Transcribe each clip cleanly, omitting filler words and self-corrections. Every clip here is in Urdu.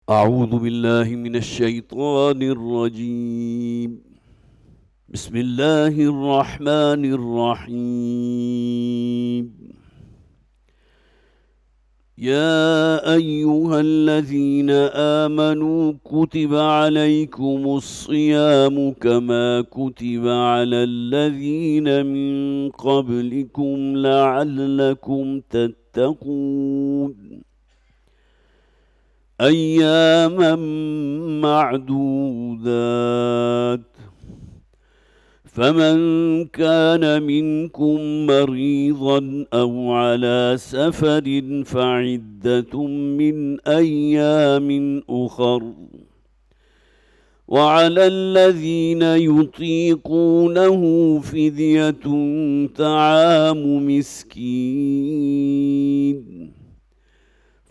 أعوذ بالله من الشيطان الرجيم. بسم الله الرحمن الرحيم. يا أيها الذين آمنوا كتب عليكم الصيام كما كتب على الذين من قبلكم لعلكم تتقون أياما معدودات. فمن كان منكم مريضا أو على سفر فعدة من أيام أخر. وعلى الذين يطيقونه فدية طعام مسكين.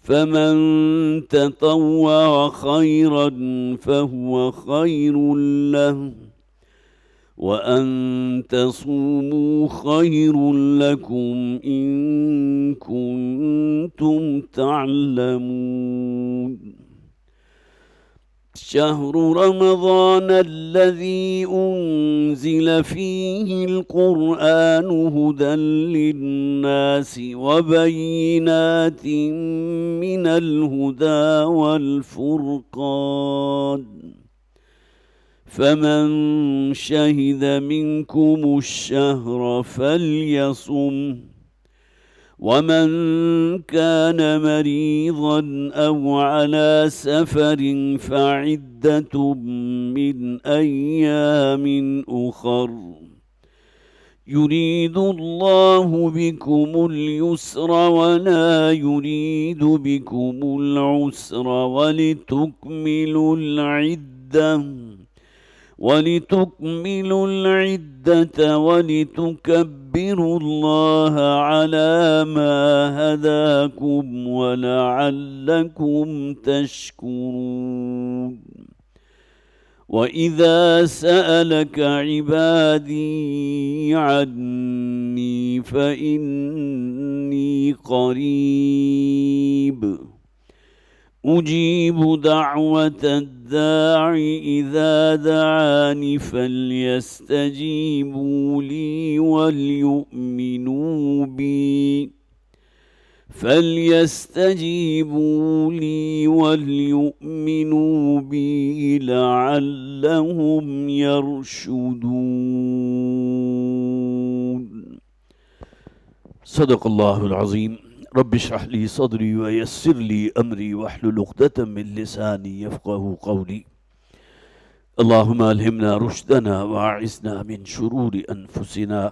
فمن تطوع خيرا فهو خير له وأن تصوموا خير لكم إن كنتم تعلمون. شهر رمضان الذي أنزل فيه القرآن هدى للناس وبينات من الهدى والفرقان. فمن شهد منكم الشهر فليصم. ومن كان مريضا أو على سفر فعدة من أيام أخر. يريد الله بكم اليسر ولا يريد بكم العسر ولتكملوا العدة ولتكبروا الله على ما هداكم ولعلكم تشكرون. وإذا سألك عبادي عني فإني قريب أجيب دعوة الداع إذا دعاني فليستجيبوا لي وليؤمنوا بي لعلهم يرشدون. صدق الله العظيم. رب اشرح لي صدري ويسر لي أمري واحلل عقدة من لساني يفقهوا قولي. اللهم ألهمنا رشدنا وأعذنا من شرور أنفسنا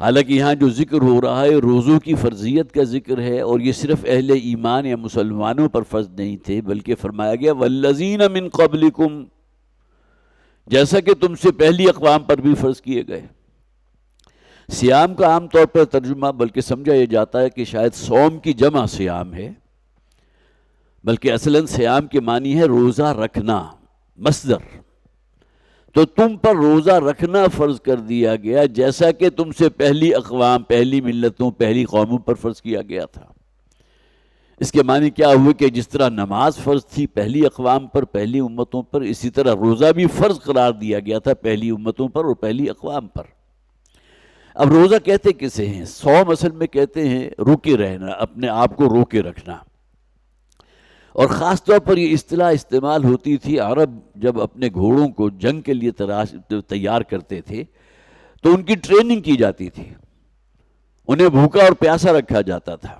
حالانکہ یہاں جو ذکر ہو رہا ہے روزوں کی فرضیت کا ذکر ہے، اور یہ صرف اہل ایمان یا مسلمانوں پر فرض نہیں تھے، بلکہ فرمایا گیا والذین من قبلکم، جیسا کہ تم سے پہلی اقوام پر بھی فرض کیے گئے۔ صیام کا عام طور پر ترجمہ بلکہ سمجھا یہ جاتا ہے کہ شاید صوم کی جمع صیام ہے، بلکہ اصلاً صیام کے معنی ہے روزہ رکھنا، مصدر۔ تو تم پر روزہ رکھنا فرض کر دیا گیا جیسا کہ تم سے پہلی اقوام، پہلی ملتوں، پہلی قوموں پر فرض کیا گیا تھا۔ اس کے معنی کیا ہوئے کہ جس طرح نماز فرض تھی پہلی اقوام پر، پہلی امتوں پر، اسی طرح روزہ بھی فرض قرار دیا گیا تھا پہلی امتوں پر اور پہلی اقوام پر۔ اب روزہ کہتے کسے ہیں؟ صوم اصل میں کہتے ہیں روکے رہنا، اپنے آپ کو روکے رکھنا، اور خاص طور پر یہ اصطلاح استعمال ہوتی تھی عرب جب اپنے گھوڑوں کو جنگ کے لیے تیار کرتے تھے تو ان کی ٹریننگ کی جاتی تھی، انہیں بھوکا اور پیاسا رکھا جاتا تھا،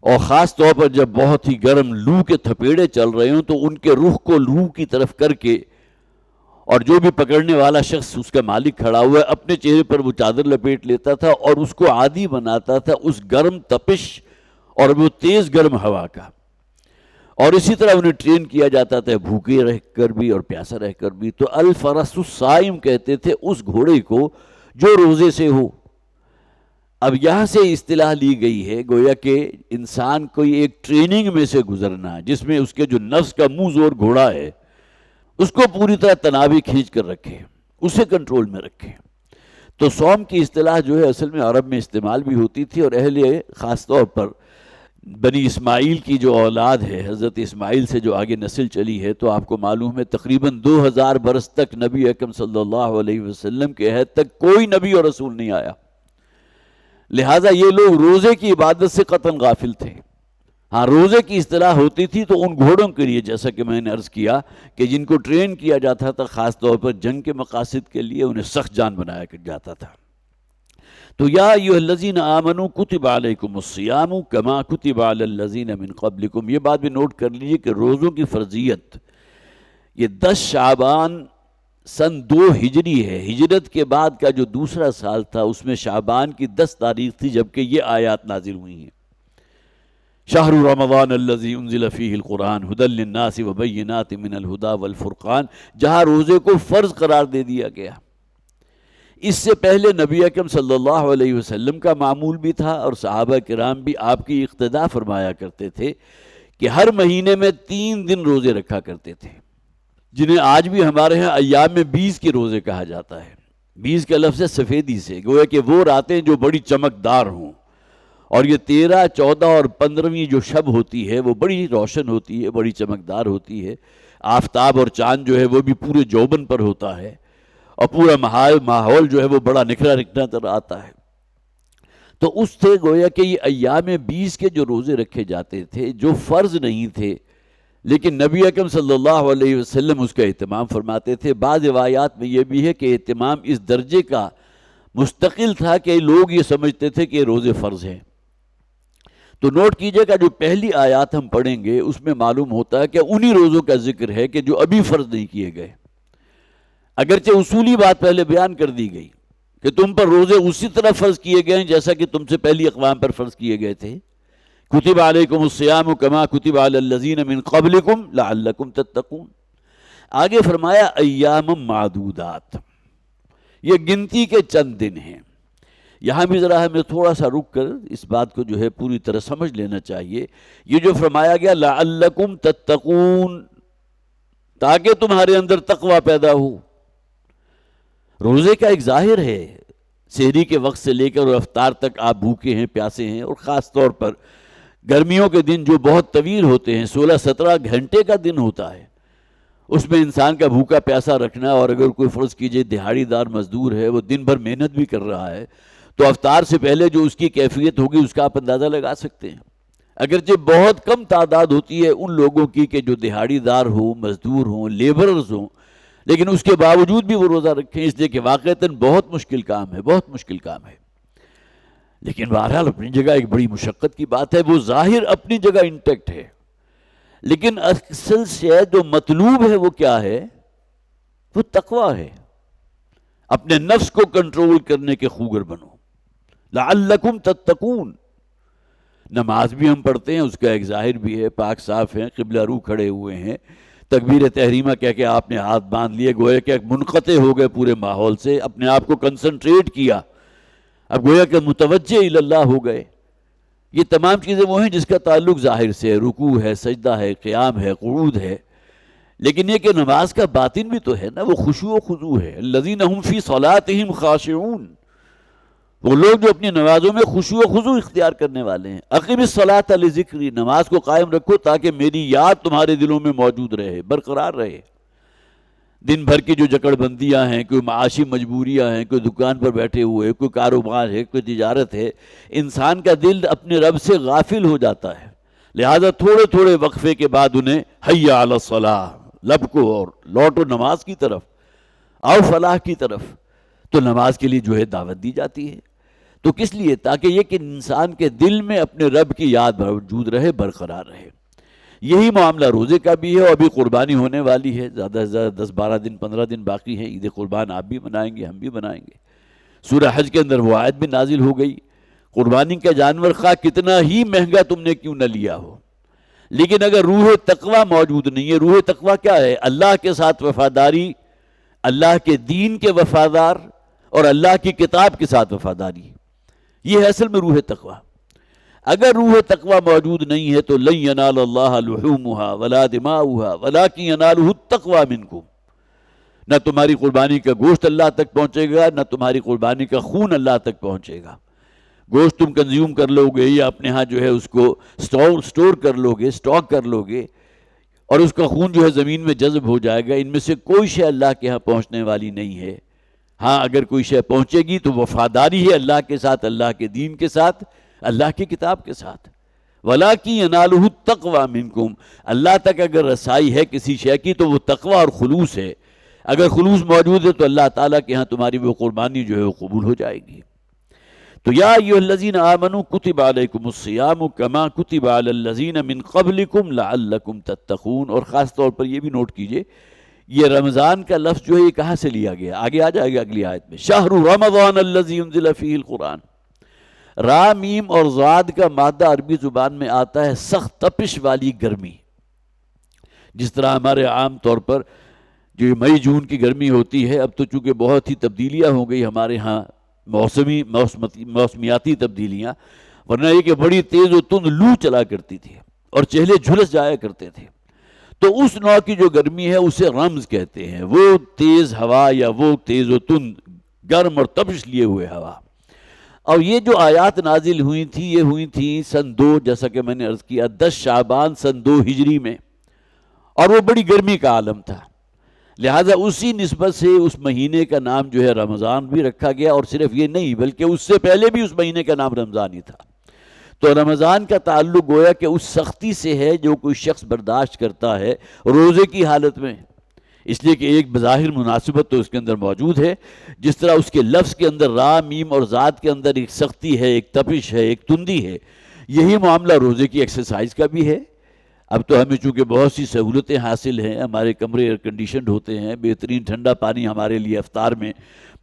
اور خاص طور پر جب بہت ہی گرم لو کے تھپیڑے چل رہے ہوں تو ان کے رخ کو لو کی طرف کر کے، اور جو بھی پکڑنے والا شخص اس کا مالک کھڑا ہوا ہے اپنے چہرے پر وہ چادر لپیٹ لیتا تھا اور اس کو عادی بناتا تھا اس گرم تپش اور وہ تیز گرم ہوا کا، اور اسی طرح انہیں ٹرین کیا جاتا تھا بھوکے رہ کر بھی اور پیاسا رہ کر بھی۔ تو الفرس الصائم کہتے تھے اس گھوڑے کو جو روزے سے ہو۔ اب یہاں سے اصطلاح لی گئی ہے گویا کہ انسان کو ایک ٹریننگ میں سے گزرنا جس میں اس کے جو نفس کا منہ زور گھوڑا ہے اس کو پوری طرح تنابی کھینچ کر رکھے، اسے کنٹرول میں رکھے۔ تو صوم کی اصطلاح جو ہے اصل میں عرب میں استعمال بھی ہوتی تھی، اور اہل خاص طور پر بنی اسماعیل کی جو اولاد ہے، حضرت اسماعیل سے جو آگے نسل چلی ہے، تو آپ کو معلوم ہے تقریباً 2000 برس تک نبی اکرم صلی اللہ علیہ وسلم کے عہد تک کوئی نبی اور رسول نہیں آیا، لہٰذا یہ لوگ روزے کی عبادت سے قطعاً غافل تھے۔ ہاں روزے کی اصطلاح ہوتی تھی تو ان گھوڑوں کے لیے، جیسا کہ میں نے عرض کیا کہ جن کو ٹرین کیا جاتا تھا خاص طور پر جنگ کے مقاصد کے لیے، انہیں سخت جان بنایا جاتا تھا۔ تو یا ایھا الذین آمنوا کتب علیکم الصیام کما کتب علی الذین من قبلکم، یہ بات بھی نوٹ کر لیجیے کہ روزوں کی فرضیت یہ 10 شعبان سن 2 ہجری ہے، ہجرت کے بعد کا جو دوسرا سال تھا اس میں شعبان کی 10 تاریخ تھی جبکہ یہ آیات نازل ہوئی ہیں۔ شہر رمضان الذی انزل فیہ القرآن ھدی للناس وبینات من الھدی والفرقان، جہاں روزے کو فرض قرار دے دیا گیا۔ اس سے پہلے نبی اکرم صلی اللہ علیہ وسلم کا معمول بھی تھا اور صحابہ کرام بھی آپ کی اقتداء فرمایا کرتے تھے کہ ہر مہینے میں 3 دن روزے رکھا کرتے تھے، جنہیں آج بھی ہمارے ہاں ایام 20 کے روزے کہا جاتا ہے۔ 20 کا لفظ ہے سفیدی سے، گویا کہ وہ راتیں جو بڑی چمکدار ہوں، اور یہ 13، 14 اور 15ویں جو شب ہوتی ہے وہ بڑی روشن ہوتی ہے، بڑی چمکدار ہوتی ہے، آفتاب اور چاند جو ہے وہ بھی پورے جوبن پر ہوتا ہے، اور پورا ماحول جو ہے وہ بڑا نکھرا نظر آتا ہے۔ تو اس سے گویا کہ یہ ایام 20 کے جو روزے رکھے جاتے تھے جو فرض نہیں تھے، لیکن نبی اکرم صلی اللہ علیہ وسلم اس کا اہتمام فرماتے تھے۔ بعض روایات میں یہ بھی ہے کہ اہتمام اس درجے کا مستقل تھا کہ لوگ یہ سمجھتے تھے کہ یہ روزے فرض ہیں۔ تو نوٹ کیجئے گا جو پہلی آیات ہم پڑھیں گے اس میں معلوم ہوتا ہے کہ انہی روزوں کا ذکر ہے کہ جو ابھی فرض نہیں کیے گئے، اگرچہ اصولی بات پہلے بیان کر دی گئی کہ تم پر روزے اسی طرح فرض کیے گئے ہیں جیسا کہ تم سے پہلی اقوام پر فرض کیے گئے تھے۔ کتب علیکم الصیام کما کتب علی الذین من قبلکم لعلکم تتقون۔ آگے فرمایا ایام معدودات، یہ گنتی کے چند دن ہیں۔ یہاں بھی ذرا ہمیں تھوڑا سا رک کر اس بات کو جو ہے پوری طرح سمجھ لینا چاہیے۔ یہ جو فرمایا گیا لعلکم تتقون، تاکہ تمہارے اندر تقوی پیدا ہو، روزے کا ایک ظاہر ہے۔ سحری کے وقت سے لے کر افطار تک آپ بھوکے ہیں، پیاسے ہیں، اور خاص طور پر گرمیوں کے دن جو بہت طویل ہوتے ہیں، 16-17 گھنٹے کا دن ہوتا ہے، اس میں انسان کا بھوکا پیاسا رکھنا، اور اگر کوئی فرض کیجئے دہاڑی دار مزدور ہے وہ دن بھر محنت بھی کر رہا ہے تو افطار سے پہلے جو اس کی کیفیت ہوگی اس کا آپ اندازہ لگا سکتے ہیں۔ اگرچہ بہت کم تعداد ہوتی ہے ان لوگوں کی کہ جو دہاڑی دار ہوں، مزدور ہوں، لیبررز ہوں، لیکن اس کے باوجود بھی وہ روزہ رکھیں، اس لیے کہ واقعتاً بہت مشکل کام ہے، بہت مشکل کام ہے۔ لیکن بہرحال اپنی جگہ ایک بڑی مشقت کی بات ہے، وہ ظاہر اپنی جگہ انٹیکٹ ہے، لیکن اصل سے جو مطلوب ہے وہ کیا ہے؟ وہ تقویٰ ہے۔ اپنے نفس کو کنٹرول کرنے کے خوگر بنو. لعلکم تتقون. نماز بھی ہم پڑھتے ہیں، اس کا ایک ظاہر بھی ہے، پاک صاف ہیں، قبلہ رو کھڑے ہوئے ہیں، تکبیر تحریمہ کہہ کے آپ نے ہاتھ باندھ لیے، گویا کہ منقطع ہو گئے پورے ماحول سے، اپنے آپ کو کنسنٹریٹ کیا، اب گویا کہ متوجہ الی اللہ ہو گئے. یہ تمام چیزیں وہ ہیں جس کا تعلق ظاہر سے ہے، رکوع ہے، سجدہ ہے، قیام ہے، قعود ہے. لیکن یہ کہ نماز کا باطن بھی تو ہے نا، وہ خشوع و خضوع ہے. الذین هم فی صلاتہم خاشعون، وہ لوگ جو اپنی نمازوں میں خشوع و خضوع اختیار کرنے والے ہیں. اقم الصلاۃ لذکری، نماز کو قائم رکھو تاکہ میری یاد تمہارے دلوں میں موجود رہے، برقرار رہے. دن بھر کی جو جکڑ بندیاں ہیں، کوئی معاشی مجبوریاں ہیں، کوئی دکان پر بیٹھے ہوئے، کوئی کاروبار ہے، کوئی تجارت ہے، انسان کا دل اپنے رب سے غافل ہو جاتا ہے. لہذا تھوڑے تھوڑے وقفے کے بعد انہیں حی علی الصلاۃ، لب کو اور لوٹو نماز کی طرف، آؤ فلاح کی طرف. تو نماز کے لیے جو ہے دعوت دی جاتی ہے. تو کس لیے؟ تاکہ یہ کہ انسان کے دل میں اپنے رب کی یاد موجود رہے، برقرار رہے. یہی معاملہ روزے کا بھی ہے، اور ابھی قربانی ہونے والی ہے، زیادہ سے زیادہ 10-12 دن 15 دن باقی ہیں. عید قربان آپ بھی منائیں گے، ہم بھی منائیں گے. سورہ حج کے اندر وہ آیت بھی نازل ہو گئی، قربانی کا جانور خواہ کتنا ہی مہنگا تم نے کیوں نہ لیا ہو، لیکن اگر روح تقوی موجود نہیں ہے. روح تقوی کیا ہے؟ اللہ کے ساتھ وفاداری، اللہ کے دین کے وفادار، اور اللہ کی کتاب کے ساتھ وفاداری. یہ ہے اصل میں روح تقوی. اگر روح تقوی موجود نہیں ہے تو لن ینال اللہ لحومها ولا دماؤها ولکن ینالہ التقوی منکم. نہ تمہاری قربانی کا گوشت اللہ تک پہنچے گا، نہ تمہاری قربانی کا خون اللہ تک پہنچے گا. گوشت تم کنزیوم کر لو گے یا اپنے ہاں جو ہے اس کو سٹور کر لو گے، سٹاک کر لو گے، اور اس کا خون جو ہے زمین میں جذب ہو جائے گا. ان میں سے کوئی شے اللہ کے ہاں پہنچنے والی نہیں ہے. ہاں اگر کوئی شے پہنچے گی تو وفاداری ہے اللہ کے ساتھ، اللہ کے دین کے ساتھ، اللہ کی کتاب کے ساتھ. وَلَٰكِن يَنَالُهُ التَّقْوَىٰ مِنْكُمْ. اللہ تک اگر رسائی ہے کسی شے کی تو وہ تقوی اور خلوص ہے. اگر خلوص موجود ہے تو اللہ تعالیٰ کے ہاں تمہاری وہ قربانی جو ہے وہ قبول ہو جائے گی. تو یا ایھا الذین آمنوا کتب علیکم الصیام کما کتب علی الذین من قبلکم لعلکم تتقون. اور خاص طور پر یہ بھی نوٹ کیجئے، یہ رمضان کا لفظ جو ہے یہ کہاں سے لیا گیا؟ آگے آ جائے گا اگلی آیت میں، شہر رمضان الذی انزل فیہ القرآن. را میم اور ضاد کا مادہ عربی زبان میں آتا ہے سخت تپش والی گرمی. جس طرح ہمارے عام طور پر جو مئی جون کی گرمی ہوتی ہے، اب تو چونکہ بہت ہی تبدیلیاں ہو گئی ہمارے ہاں، موسمیاتی تبدیلیاں، ورنہ یہ کہ بڑی تیز و تند لو چلا کرتی تھی اور چہلے جھلس جایا کرتے تھے. تو اس نوع کی جو گرمی ہے اسے رمز کہتے ہیں، وہ تیز ہوا یا وہ تیز و تند گرم اور تپش لیے ہوئے ہوا. اور یہ جو آیات نازل ہوئی تھی یہ ہوئی تھی سن 2، جیسا کہ میں نے عرض کیا 10 شعبان سن 2 ہجری میں، اور وہ بڑی گرمی کا عالم تھا. لہٰذا اسی نسبت سے اس مہینے کا نام جو ہے رمضان بھی رکھا گیا. اور صرف یہ نہیں بلکہ اس سے پہلے بھی اس مہینے کا نام رمضان ہی تھا. تو رمضان کا تعلق گویا کہ اس سختی سے ہے جو کوئی شخص برداشت کرتا ہے روزے کی حالت میں، اس لیے کہ ایک بظاہر مناسبت تو اس کے اندر موجود ہے. جس طرح اس کے لفظ کے اندر را میم اور ذات کے اندر ایک سختی ہے، ایک تپش ہے، ایک تندی ہے، یہی معاملہ روزے کی ایکسرسائز کا بھی ہے. اب تو ہمیں چونکہ بہت سی سہولتیں حاصل ہیں، ہمارے کمرے ایئر کنڈیشنڈ ہوتے ہیں، بہترین ٹھنڈا پانی ہمارے لیے افطار میں،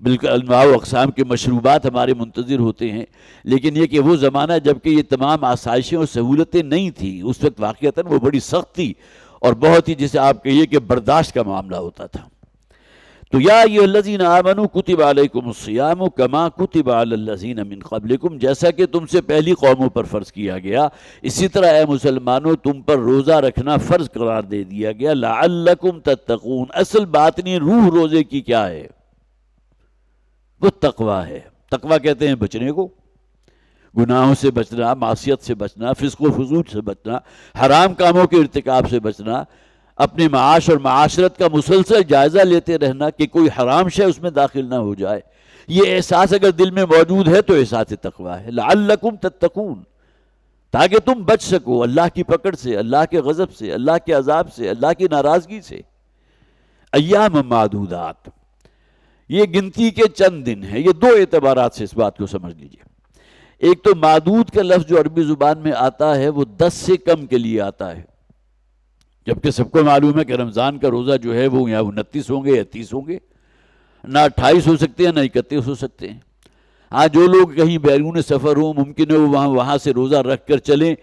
بالکل انواع و اقسام کے مشروبات ہمارے منتظر ہوتے ہیں. لیکن یہ کہ وہ زمانہ جب کہ یہ تمام آسائشیں اور سہولتیں نہیں تھیں، اس وقت واقعتاً وہ بڑی سخت تھی اور بہت ہی جسے آپ کہیے کہ برداشت کا معاملہ ہوتا تھا. تو یا ایھا الذین آمنوا کتب علیکم الصیام کما کتب علی الذین من قبلکم، جیسا کہ تم سے پہلی قوموں پر فرض کیا گیا اسی طرح اے مسلمانوں تم پر روزہ رکھنا فرض قرار دے دیا گیا. لعلکم تتقون. اصل باطنی روح روزے کی کیا ہے؟ وہ تقوی ہے. تقوی کہتے ہیں بچنے کو، گناہوں سے بچنا، معصیت سے بچنا، فسق و فجور سے بچنا، حرام کاموں کے ارتکاب سے بچنا، اپنے معاش اور معاشرت کا مسلسل جائزہ لیتے رہنا کہ کوئی حرام شے اس میں داخل نہ ہو جائے. یہ احساس اگر دل میں موجود ہے تو احساس تقوی ہے. لعلکم تتقون، تاکہ تم بچ سکو اللہ کی پکڑ سے، اللہ کے غضب سے، اللہ کے عذاب سے، اللہ کی ناراضگی سے. ایام معدودات، یہ گنتی کے چند دن ہیں. یہ 2 اعتبارات سے اس بات کو سمجھ لیجئے. ایک تو معدود کا لفظ جو عربی زبان میں آتا ہے وہ 10 سے کم کے لیے آتا ہے، جبکہ سب کو معلوم ہے کہ رمضان کا روزہ جو ہے وہ یا 29 ہوں گے یا 30 ہوں گے. نہ 28 ہو سکتے ہیں نہ 31 ہو سکتے ہیں۔ ہاں جو لوگ کہیں بیرون سفر ہوں ممکن ہے وہ وہاں سے روزہ رکھ کر چلیں،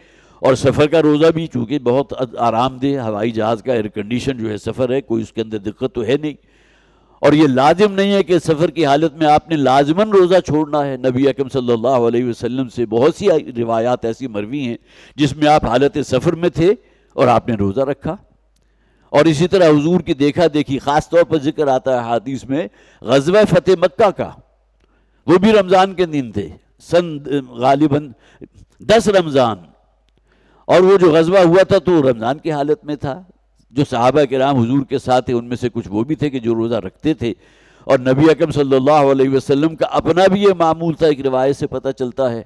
اور سفر کا روزہ بھی چونکہ بہت آرام دہ ہوائی جہاز کا ایئر کنڈیشن جو ہے سفر ہے، کوئی اس کے اندر دقت تو ہے نہیں، اور یہ لازم نہیں ہے کہ سفر کی حالت میں آپ نے لازماً روزہ چھوڑنا ہے۔ نبی اکرم صلی اللہ علیہ وسلم سے بہت سی روایات ایسی مروی ہیں جس میں آپ حالت سفر میں تھے اور آپ نے روزہ رکھا۔ اور اسی طرح حضور کی دیکھا دیکھی خاص طور پر ذکر آتا ہے حدیث میں غزوہ فتح مکہ کا، وہ بھی رمضان کے دن تھے، سن غالباً 10 رمضان، اور وہ جو غزوہ ہوا تھا تو رمضان کی حالت میں تھا۔ جو صحابہ کرام حضور کے ساتھ تھے ان میں سے کچھ وہ بھی تھے کہ جو روزہ رکھتے تھے، اور نبی اکرم صلی اللہ علیہ وسلم کا اپنا بھی یہ معمول تھا۔ ایک روایت سے پتہ چلتا ہے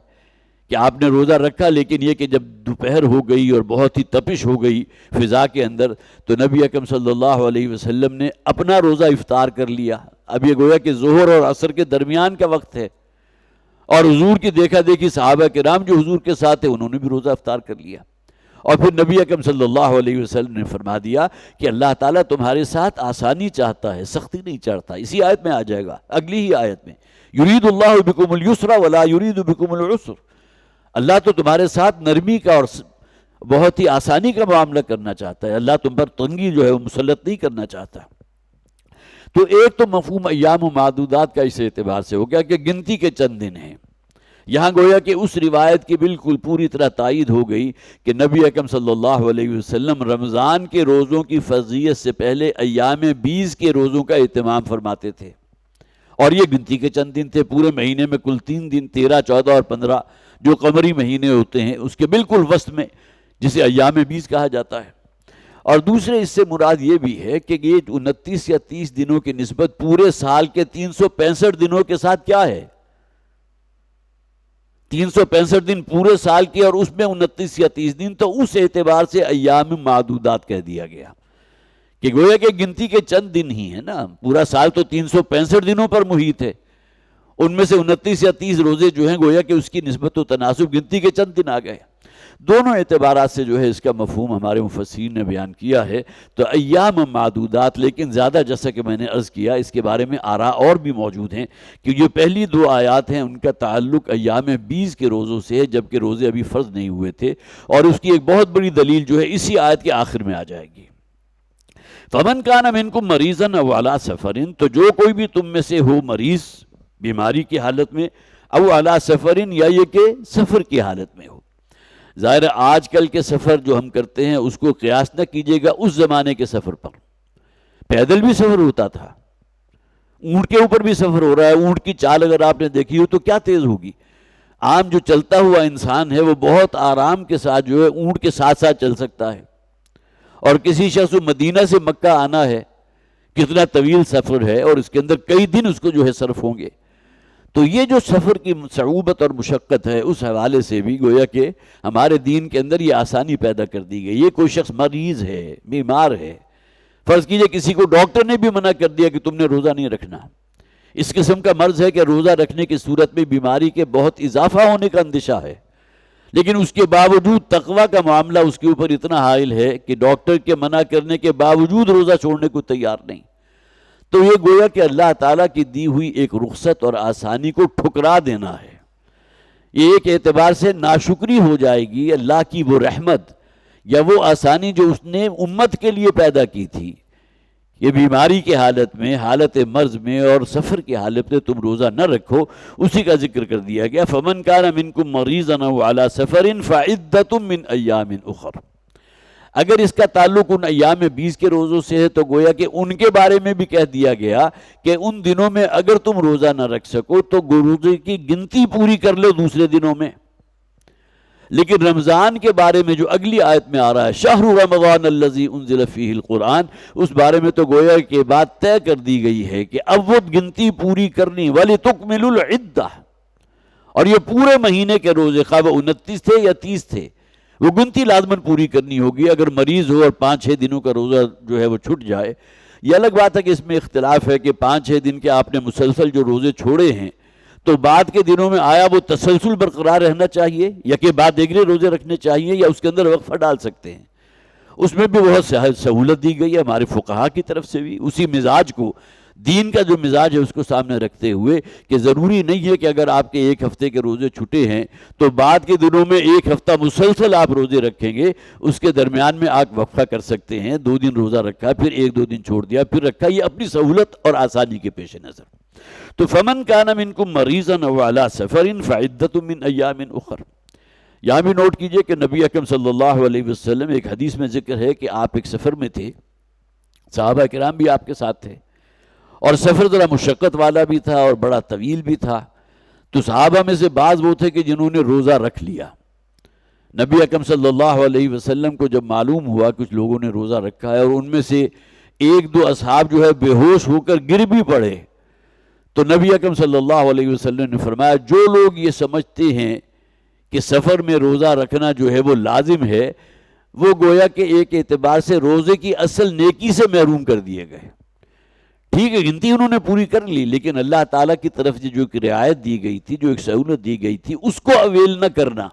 کہ آپ نے روزہ رکھا، لیکن یہ کہ جب دوپہر ہو گئی اور بہت ہی تپش ہو گئی فضا کے اندر، تو نبی اکرم صلی اللہ علیہ وسلم نے اپنا روزہ افطار کر لیا۔ اب یہ گویا کہ ظہر اور عصر کے درمیان کا وقت ہے، اور حضور کی دیکھا دیکھی صحابہ کرام جو حضور کے ساتھ تھے انہوں نے بھی روزہ افطار کر لیا۔ اور پھر نبی اکرم صلی اللہ علیہ وسلم نے فرما دیا کہ اللہ تعالیٰ تمہارے ساتھ آسانی چاہتا ہے، سختی نہیں چاہتا۔ اسی آیت میں آ جائے گا، اگلی ہی آیت میں، یرید اللہ بکم اليسر ولا یرید بکم العسر، اللہ تو تمہارے ساتھ نرمی کا اور بہت ہی آسانی کا معاملہ کرنا چاہتا ہے، اللہ تم پر تنگی جو ہے وہ مسلط نہیں کرنا چاہتا۔ تو ایک تو مفہوم ایام و معدودات کا اس اعتبار سے ہو گیا کہ گنتی کے چند دن ہیں۔ یہاں گویا کہ اس روایت کی بالکل پوری طرح تائید ہو گئی کہ نبی اکرم صلی اللہ علیہ وسلم رمضان کے روزوں کی فرضیت سے پہلے ایام 20 کے روزوں کا اہتمام فرماتے تھے، اور یہ گنتی کے چند دن تھے۔ پورے مہینے میں کل 3 دن 13، 14 اور 15 جو قمری مہینے ہوتے ہیں اس کے بالکل وسط میں، جسے ایام 20 کہا جاتا ہے۔ اور دوسرے اس سے مراد یہ بھی ہے کہ یہ 29 یا 30 دنوں کی نسبت پورے سال کے 365 دنوں کے ساتھ کیا ہے، 365 دن پورے سال کے، اور اس میں 29 یا 30 دن، تو اس اعتبار سے ایام معدودات کہہ دیا گیا کہ گویا کہ گنتی کے چند دن ہی ہیں نا، پورا سال تو 365 دنوں پر محیط ہے، ان میں سے 29 یا 30 روزے جو ہیں گویا کہ اس کی نسبت و تناسب گنتی کے چند دن آ گئے۔ دونوں اعتبارات سے جو ہے اس کا مفہوم ہمارے مفسرین نے بیان کیا ہے۔ تو ایام معدودات، لیکن زیادہ جیسا کہ میں نے عرض کیا اس کے بارے میں آراء اور بھی موجود ہیں کہ جو پہلی 2 آیات ہیں ان کا تعلق ایام 20 کے روزوں سے ہے، جبکہ روزے ابھی فرض نہیں ہوئے تھے، اور اس کی ایک بہت بڑی دلیل جو ہے اسی آیت کے آخر میں آ جائے گی۔ فَمَنْ كَانَ مِنْكُمْ مَرِيضًا أَوْ عَلَىٰ سَفَرٍ، تو جو کوئی بھی تم میں سے ہو مریض، بیماری کی حالت میں، او علی سفرن، یا یہ کہ سفر کی حالت میں ہو۔ ظاہر آج کل کے سفر جو ہم کرتے ہیں اس کو قیاس نہ کیجیے گا اس زمانے کے سفر پر۔ پیدل بھی سفر ہوتا تھا، اونٹ کے اوپر بھی سفر ہو رہا ہے۔ اونٹ کی چال اگر آپ نے دیکھی ہو تو کیا تیز ہوگی۔ عام جو چلتا ہوا انسان ہے وہ بہت آرام کے ساتھ جو ہے اونٹ کے ساتھ ساتھ چل سکتا ہے، اور کسی شخص کو مدینہ سے مکہ آنا ہے، کتنا طویل سفر ہے، اور اس کے اندر کئی دن اس کو جو ہے صرف ہوں گے۔ تو یہ جو سفر کی صعوبت اور مشقت ہے اس حوالے سے بھی گویا کہ ہمارے دین کے اندر یہ آسانی پیدا کر دی گئی۔ یہ کوئی شخص مریض ہے، بیمار ہے، فرض کیجئے کسی کو ڈاکٹر نے بھی منع کر دیا کہ تم نے روزہ نہیں رکھنا، اس قسم کا مرض ہے کہ روزہ رکھنے کی صورت میں بیماری کے بہت اضافہ ہونے کا اندیشہ ہے، لیکن اس کے باوجود تقویٰ کا معاملہ اس کے اوپر اتنا حائل ہے کہ ڈاکٹر کے منع کرنے کے باوجود روزہ چھوڑنے کو تیار نہیں۔ تو یہ گویا کہ اللہ تعالیٰ کی دی ہوئی ایک رخصت اور آسانی کو ٹھکرا دینا ہے۔ یہ ایک اعتبار سے ناشکری ہو جائے گی اللہ کی وہ رحمت یا وہ آسانی جو اس نے امت کے لیے پیدا کی تھی۔ یہ بیماری کی حالت میں، حالت مرض میں اور سفر کی حالت میں تم روزہ نہ رکھو، اسی کا ذکر کر دیا گیا۔ فَمَنْ كَانَ مِنْكُمْ مَرِيضًا أَوْ عَلَىٰ سَفَرٍ فَعِدَّةٌ مِّنْ أَيَّامٍ أُخَرَ۔ اگر اس کا تعلق ان ایام 20 کے روزوں سے ہے تو گویا کہ ان کے بارے میں بھی کہہ دیا گیا کہ ان دنوں میں اگر تم روزہ نہ رکھ سکو تو روزے کی گنتی پوری کر لو دوسرے دنوں میں۔ لیکن رمضان کے بارے میں جو اگلی آیت میں آ رہا ہے شہر رمضان الذی انزل فیہ القرآن، اس بارے میں تو گویا کہ بات طے کر دی گئی ہے کہ اب وہ گنتی پوری کرنی، وَلِتُكْمِلُوا الْعِدَّةَ، اور یہ پورے مہینے کے روزے خواہ وہ 29 تھے یا 30 تھے، وہ گنتی لازماً پوری کرنی ہوگی۔ اگر مریض ہو اور 5-6 دنوں کا روزہ جو ہے وہ چھٹ جائے، یہ الگ بات ہے کہ اس میں اختلاف ہے کہ 5-6 دن کے آپ نے مسلسل جو روزے چھوڑے ہیں تو بعد کے دنوں میں آیا وہ تسلسل برقرار رہنا چاہیے یا کہ بعد دیگرے روزے رکھنے چاہیے یا اس کے اندر وقفہ ڈال سکتے ہیں۔ اس میں بھی بہت سہولت دی گئی ہے ہمارے فقہا کی طرف سے بھی، اسی مزاج کو دین کا جو مزاج ہے اس کو سامنے رکھتے ہوئے کہ ضروری نہیں ہے کہ اگر آپ کے ایک ہفتے کے روزے چھٹے ہیں تو بعد کے دنوں میں ایک ہفتہ مسلسل آپ روزے رکھیں گے، اس کے درمیان میں آپ وقفہ کر سکتے ہیں، 2 دن روزہ رکھا پھر 1-2 دن چھوڑ دیا پھر رکھا، یہ اپنی سہولت اور آسانی کے پیش نظر۔ تو فمن کان منکم مریضا او علی سفر فعدۃ من ایام اخر، یہاں بھی نوٹ کیجئے کہ نبی اکرم صلی اللہ علیہ وسلم، ایک حدیث میں ذکر ہے کہ آپ ایک سفر میں تھے، صحابہ کرام بھی آپ کے ساتھ تھے، اور سفر ذرا مشقت والا بھی تھا اور بڑا طویل بھی تھا، تو صحابہ میں سے بعض وہ تھے کہ جنہوں نے روزہ رکھ لیا۔ نبی اکرم صلی اللہ علیہ وسلم کو جب معلوم ہوا کچھ لوگوں نے روزہ رکھا ہے اور ان میں سے 1-2 اصحاب جو ہے بے ہوش ہو کر گر بھی پڑے، تو نبی اکرم صلی اللہ علیہ وسلم نے فرمایا جو لوگ یہ سمجھتے ہیں کہ سفر میں روزہ رکھنا جو ہے وہ لازم ہے، وہ گویا کہ ایک اعتبار سے روزے کی اصل نیکی سے محروم کر دیے گئے۔ ٹھیک ہے، گنتی انہوں نے پوری کر لی، لیکن اللہ تعالیٰ کی طرف سے جو ایک رعایت دی گئی تھی، جو ایک سہولت دی گئی تھی، اس کو اویل نہ کرنا۔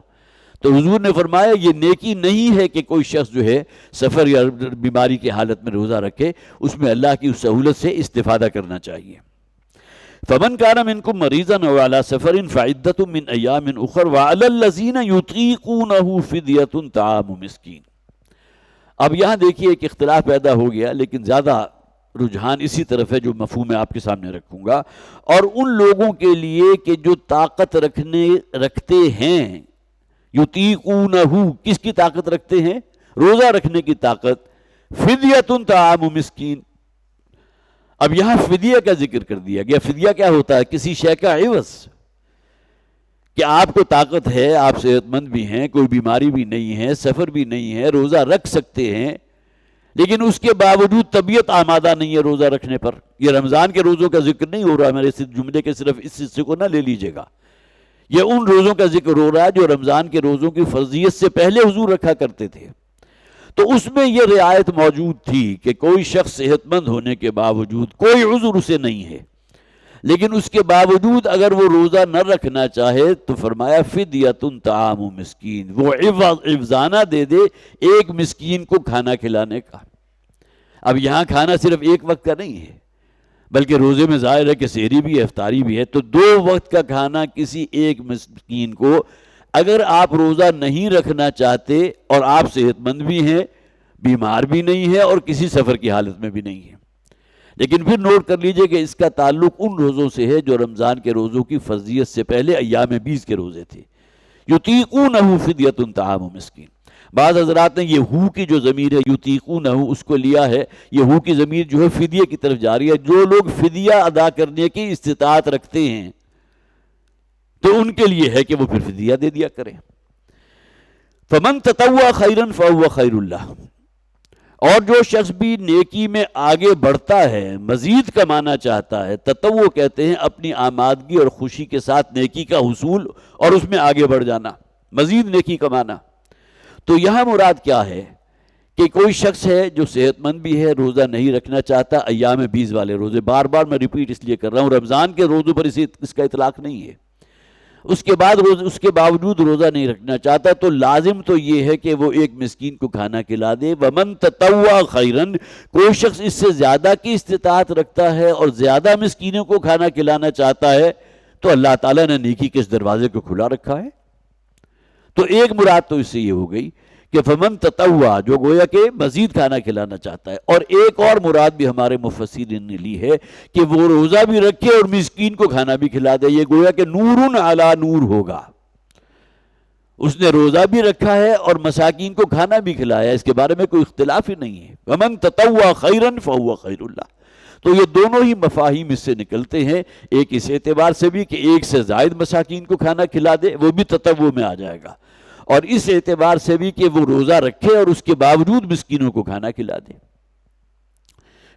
تو حضور نے فرمایا یہ نیکی نہیں ہے کہ کوئی شخص جو ہے سفر یا بیماری کی حالت میں روزہ رکھے، اس میں اللہ کی اس سہولت سے استفادہ کرنا چاہیے۔ فمن کان منکم مریضا او علی سفر فعدۃ من ایام اخر وعلی الذین یطیقونہ فدیۃ طعام مسکین۔ اب یہاں دیکھیے ایک اختلاف پیدا ہو گیا، لیکن زیادہ رجحان اسی طرف ہے جو مفہوم میں آپ کے سامنے رکھوں گا، اور ان لوگوں کے لیے کہ جو طاقت رکھتے ہیں، یطیقونہ، کس کی طاقت رکھتے ہیں؟ روزہ رکھنے کی طاقت، فدیۃ طعام مسکین۔ اب یہاں فدیہ کا ذکر کر دیا گیا۔ فدیہ کیا ہوتا ہے؟ کسی شے کا عوض، کہ آپ کو طاقت ہے، آپ صحت مند بھی ہیں، کوئی بیماری بھی نہیں ہے، سفر بھی نہیں ہے، روزہ رکھ سکتے ہیں، لیکن اس کے باوجود طبیعت آمادہ نہیں ہے روزہ رکھنے پر۔ یہ رمضان کے روزوں کا ذکر نہیں ہو رہا، میرے جملے کے صرف اس حصے کو نہ لے لیجئے گا، یہ ان روزوں کا ذکر ہو رہا ہے جو رمضان کے روزوں کی فرضیت سے پہلے حضور رکھا کرتے تھے۔ تو اس میں یہ رعایت موجود تھی کہ کوئی شخص صحت مند ہونے کے باوجود، کوئی عذر اسے نہیں ہے، لیکن اس کے باوجود اگر وہ روزہ نہ رکھنا چاہے تو فرمایا فدیۃ طعام مسکین، وہ عوضانہ دے دے ایک مسکین کو کھانا کھلانے کا۔ اب یہاں کھانا صرف ایک وقت کا نہیں ہے، بلکہ روزے میں ظاہر ہے کہ سحری بھی ہے، افطاری بھی ہے، تو 2 وقت کا کھانا کسی ایک مسکین کو۔ اگر آپ روزہ نہیں رکھنا چاہتے اور آپ صحت مند بھی ہیں، بیمار بھی نہیں ہے اور کسی سفر کی حالت میں بھی نہیں ہے، لیکن پھر نوٹ کر لیجئے کہ اس کا تعلق ان روزوں سے ہے جو رمضان کے روزوں کی فرضیت سے پہلے ایام 20 کے روزے تھے۔ یطیقونہ فدیۃ طعام مسکین۔ بعض حضرات نے یہ ہو کی جو ضمیر ہے یطیقونہ اس کو لیا ہے، یہ ہو کی ضمیر جو ہے فدیہ کی طرف جاری ہے، جو لوگ فدیہ ادا کرنے کی استطاعت رکھتے ہیں تو ان کے لیے ہے کہ وہ پھر فدیہ دے دیا کریں۔ فمن تطوع خیرا فهو خیر اللہ، اور جو شخص بھی نیکی میں آگے بڑھتا ہے، مزید کمانا چاہتا ہے، تطوع کہتے ہیں اپنی آمادگی اور خوشی کے ساتھ نیکی کا حصول اور اس میں آگے بڑھ جانا، مزید نیکی کمانا۔ تو یہاں مراد کیا ہے کہ کوئی شخص ہے جو صحت مند بھی ہے، روزہ نہیں رکھنا چاہتا، ایام 20 والے روزے، بار بار میں ریپیٹ اس لیے کر رہا ہوں، رمضان کے روزوں پر اس کا اطلاق نہیں ہے، اس کے باوجود روزہ نہیں رکھنا چاہتا، تو لازم تو یہ ہے کہ وہ ایک مسکین کو کھانا کھلا دے۔ ومن تطوع خیرن، کوئی شخص اس سے زیادہ کی استطاعت رکھتا ہے اور زیادہ مسکینوں کو کھانا کھلانا چاہتا ہے تو اللہ تعالیٰ نے نیکی کے اس دروازے کو کھلا رکھا ہے۔ تو ایک مراد تو اس سے یہ ہو گئی کہ فمن تطوع، جو گویا کہ مزید کھانا کھلانا چاہتا ہے، اور ایک اور مراد بھی ہمارے مفسرین نے لی ہے کہ وہ روزہ بھی رکھے اور مسکین کو کھانا بھی کھلا دے، یہ گویا کہ نور علی نور ہوگا، اس نے روزہ بھی رکھا ہے اور مساکین کو کھانا بھی کھلایا، اس کے بارے میں کوئی اختلاف ہی نہیں ہے۔ ومن تطوع خیرا فهو خیر اللہ۔ تو یہ دونوں ہی مفاہیم اس سے نکلتے ہیں، ایک اس اعتبار سے بھی کہ ایک سے زائد مساکین کو کھانا کھلا دے، وہ بھی تطوع میں آ جائے گا، اور اس اعتبار سے بھی کہ وہ روزہ رکھے اور اس کے باوجود مسکینوں کو کھانا کھلا دے،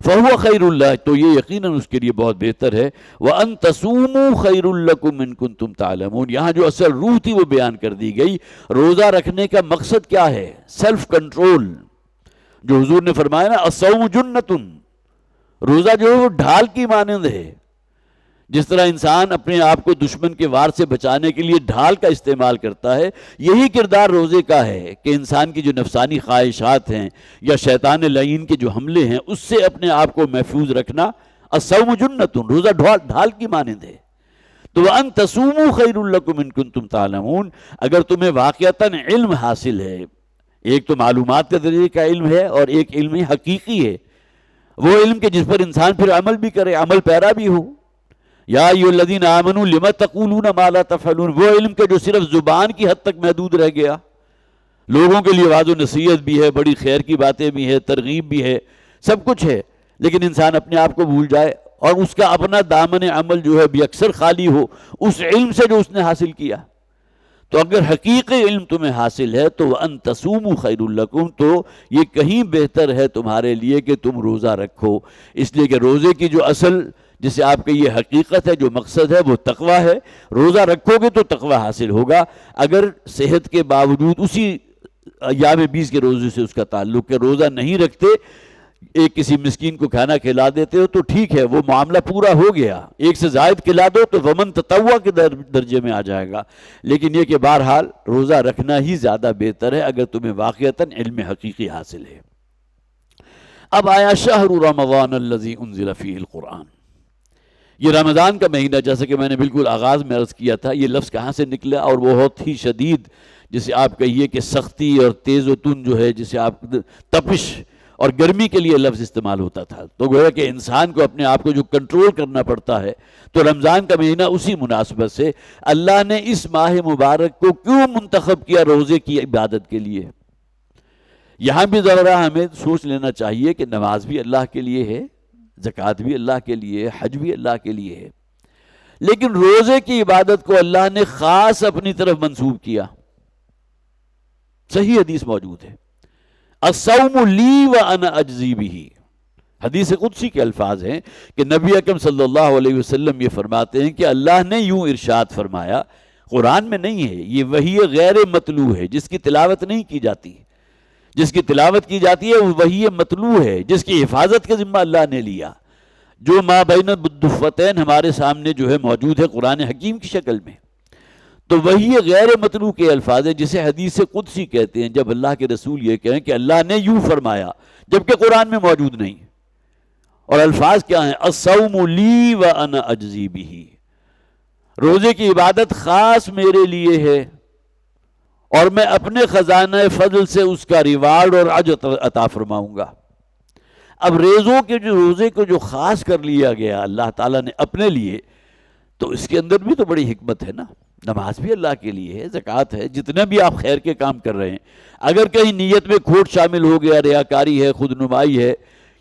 فَهُوَ خَيْرٌ اللَّهِ، تو یہ یقیناً اس کے لیے بہت بہتر ہے۔ وَأَن تَصُومُوا خَيْرٌ لَكُمْ إِن كُنتُمْ تَعْلَمُونَ، یہاں جو اصل روح تھی وہ بیان کر دی گئی۔ روزہ رکھنے کا مقصد کیا ہے؟ سیلف کنٹرول، جو حضور نے فرمایا نا الصوم جنۃ، روزہ جو ہے وہ ڈھال کی مانند ہے، جس طرح انسان اپنے آپ کو دشمن کے وار سے بچانے کے لیے ڈھال کا استعمال کرتا ہے، یہی کردار روزے کا ہے کہ انسان کی جو نفسانی خواہشات ہیں یا شیطان لعین کے جو حملے ہیں اس سے اپنے آپ کو محفوظ رکھنا الصوم جنۃ، روزہ ڈھال کی مانند ہے. تو وَأَن تَصُومُوا خَيْرٌ لَكُمْ إِن كُنتُمْ تَعْلَمُونَ، اگر تمہیں واقعتاً علم حاصل ہے، ایک تو معلومات کے درجے کا علم ہے اور ایک علم حقیقی ہے، وہ علم کہ جس پر انسان پھر عمل بھی کرے، عمل پیرا بھی ہو. یا ایھا الذین آمنوا لم تقولون ما لا تفعلون، وہ علم کہ جو صرف زبان کی حد تک محدود رہ گیا. لوگوں کے لیے وعظ و نصیحت بھی ہے، بڑی خیر کی باتیں بھی ہے، ترغیب بھی ہے، سب کچھ ہے، لیکن انسان اپنے آپ کو بھول جائے اور اس کا اپنا دامن عمل جو ہے بھی اکثر خالی ہو اس علم سے جو اس نے حاصل کیا. تو اگر حقیقی علم تمہیں حاصل ہے تو وَأَن تَصُومُوا خَيْرٌ لَكُمْ، تو یہ کہیں بہتر ہے تمہارے لیے کہ تم روزہ رکھو. اس لیے کہ روزے کی جو اصل جسے آپ کا یہ حقیقت ہے، جو مقصد ہے، وہ تقوی ہے. روزہ رکھو گے تو تقوی حاصل ہوگا. اگر صحت کے باوجود اسی ایام 20 کے روزے سے اس کا تعلق ہے، روزہ نہیں رکھتے، ایک کسی مسکین کو کھانا کھلا دیتے ہو تو ٹھیک ہے، وہ معاملہ پورا ہو گیا. ایک سے زائد کھلا دو تو ومن تطوع کے درجے میں آ جائے گا. لیکن یہ کہ بہرحال روزہ رکھنا ہی زیادہ بہتر ہے اگر تمہیں واقعتاً علم حقیقی حاصل ہے. اب آیا شہر رمضان الذی انزل فیہ القرآن. یہ رمضان کا مہینہ، جیسا کہ میں نے بالکل آغاز میں عرض کیا تھا، یہ لفظ کہاں سے نکلا اور وہ بہت ہی شدید، جسے آپ کہیے کہ سختی اور تیز و تن جو ہے، جسے آپ تپش اور گرمی کے لیے لفظ استعمال ہوتا تھا. تو گویا کہ انسان کو اپنے آپ کو جو کنٹرول کرنا پڑتا ہے، تو رمضان کا مہینہ اسی مناسبت سے اللہ نے اس ماہ مبارک کو کیوں منتخب کیا روزے کی عبادت کے لیے. یہاں بھی ذرا ہمیں سوچ لینا چاہیے کہ نماز بھی اللہ کے لیے ہے، زکوٰۃ بھی اللہ کے لیے ہے، حج بھی اللہ کے لیے ہے، لیکن روزے کی عبادت کو اللہ نے خاص اپنی طرف منسوب کیا. صحیح حدیث موجود ہے، الصوم لی وانا اجزی بہ. حدیث قدسی کے الفاظ ہیں کہ نبی اکرم صلی اللہ علیہ وسلم یہ فرماتے ہیں کہ اللہ نے یوں ارشاد فرمایا، قرآن میں نہیں ہے، یہ وحی غیر مطلوع ہے، جس کی تلاوت نہیں کی جاتی. جس کی تلاوت کی جاتی ہے وہ وحی مطلوع ہے، جس کی حفاظت کا ذمہ اللہ نے لیا، جو ما بین الدفتین ہمارے سامنے جو ہے موجود ہے قرآن حکیم کی شکل میں. تو وحی غیر مطلوع کے الفاظ ہے جسے حدیث قدسی کہتے ہیں، جب اللہ کے رسول یہ کہیں کہ اللہ نے یوں فرمایا جبکہ قرآن میں موجود نہیں. اور الفاظ کیا ہیں؟ الصوم لی وانا اجزی بہ، روزے کی عبادت خاص میرے لیے ہے اور میں اپنے خزانہ فضل سے اس کا ریوارڈ اور اجر عطا فرماؤں گا. اب ریزوں کے جو روزے کو جو خاص کر لیا گیا اللہ تعالیٰ نے اپنے لیے، تو اس کے اندر بھی تو بڑی حکمت ہے نا. نماز بھی اللہ کے لیے ہے، زکوٰۃ ہے، جتنے بھی آپ خیر کے کام کر رہے ہیں، اگر کہیں نیت میں کھوٹ شامل ہو گیا، ریاکاری ہے، خود نمائی ہے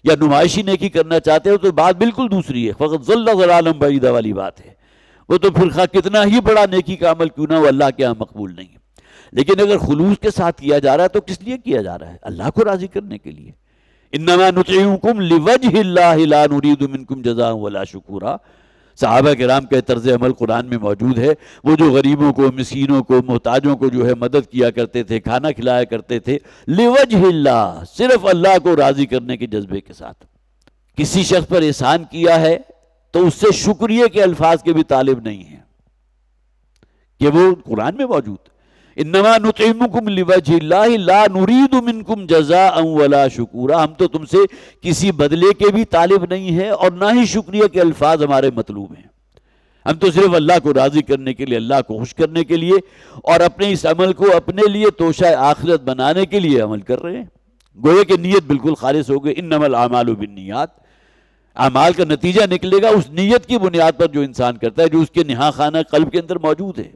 یا نمائشی نیکی کرنا چاہتے ہو تو بات بالکل دوسری ہے. فقط ضل ضلالا بعیدا والی بات ہے، وہ تو پھر کتنا ہی بڑا نیکی کا عمل کیوں نہ وہ اللہ کے ہاں مقبول نہیں ہے. لیکن اگر خلوص کے ساتھ کیا جا رہا ہے تو کس لیے کیا جا رہا ہے؟ اللہ کو راضی کرنے کے لیے. انما نطعمکم لوجہ اللہ لا نرید منکم جزاء ولا شکورا. صحابہ کرام کے طرز عمل قرآن میں موجود ہے. وہ جو غریبوں کو، مسکینوں کو، محتاجوں کو جو ہے مدد کیا کرتے تھے، کھانا کھلایا کرتے تھے، لوجہ اللہ، صرف اللہ کو راضی کرنے کے جذبے کے ساتھ. کسی شخص پر احسان کیا ہے تو اس سے شکریہ کے الفاظ کے بھی طالب نہیں ہیں، کہ وہ قرآن میں موجود. انما نطعمکم لوجہ اللہ لا نرید منکم جزاء ولا شکورا. ہم تو تم سے کسی بدلے کے بھی طالب نہیں ہیں اور نہ ہی شکریہ کے الفاظ ہمارے مطلوب ہیں. ہم تو صرف اللہ کو راضی کرنے کے لیے، اللہ کو خوش کرنے کے لیے اور اپنے اس عمل کو اپنے لیے توشہ آخرت بنانے کے لیے عمل کر رہے ہیں. گویا کہ نیت بالکل خالص ہو گئی. انما الاعمال بالنیات، اعمال کا نتیجہ نکلے گا اس نیت کی بنیاد پر جو انسان کرتا ہے، جو اس کے نہا خانہ قلب کے اندر موجود ہے.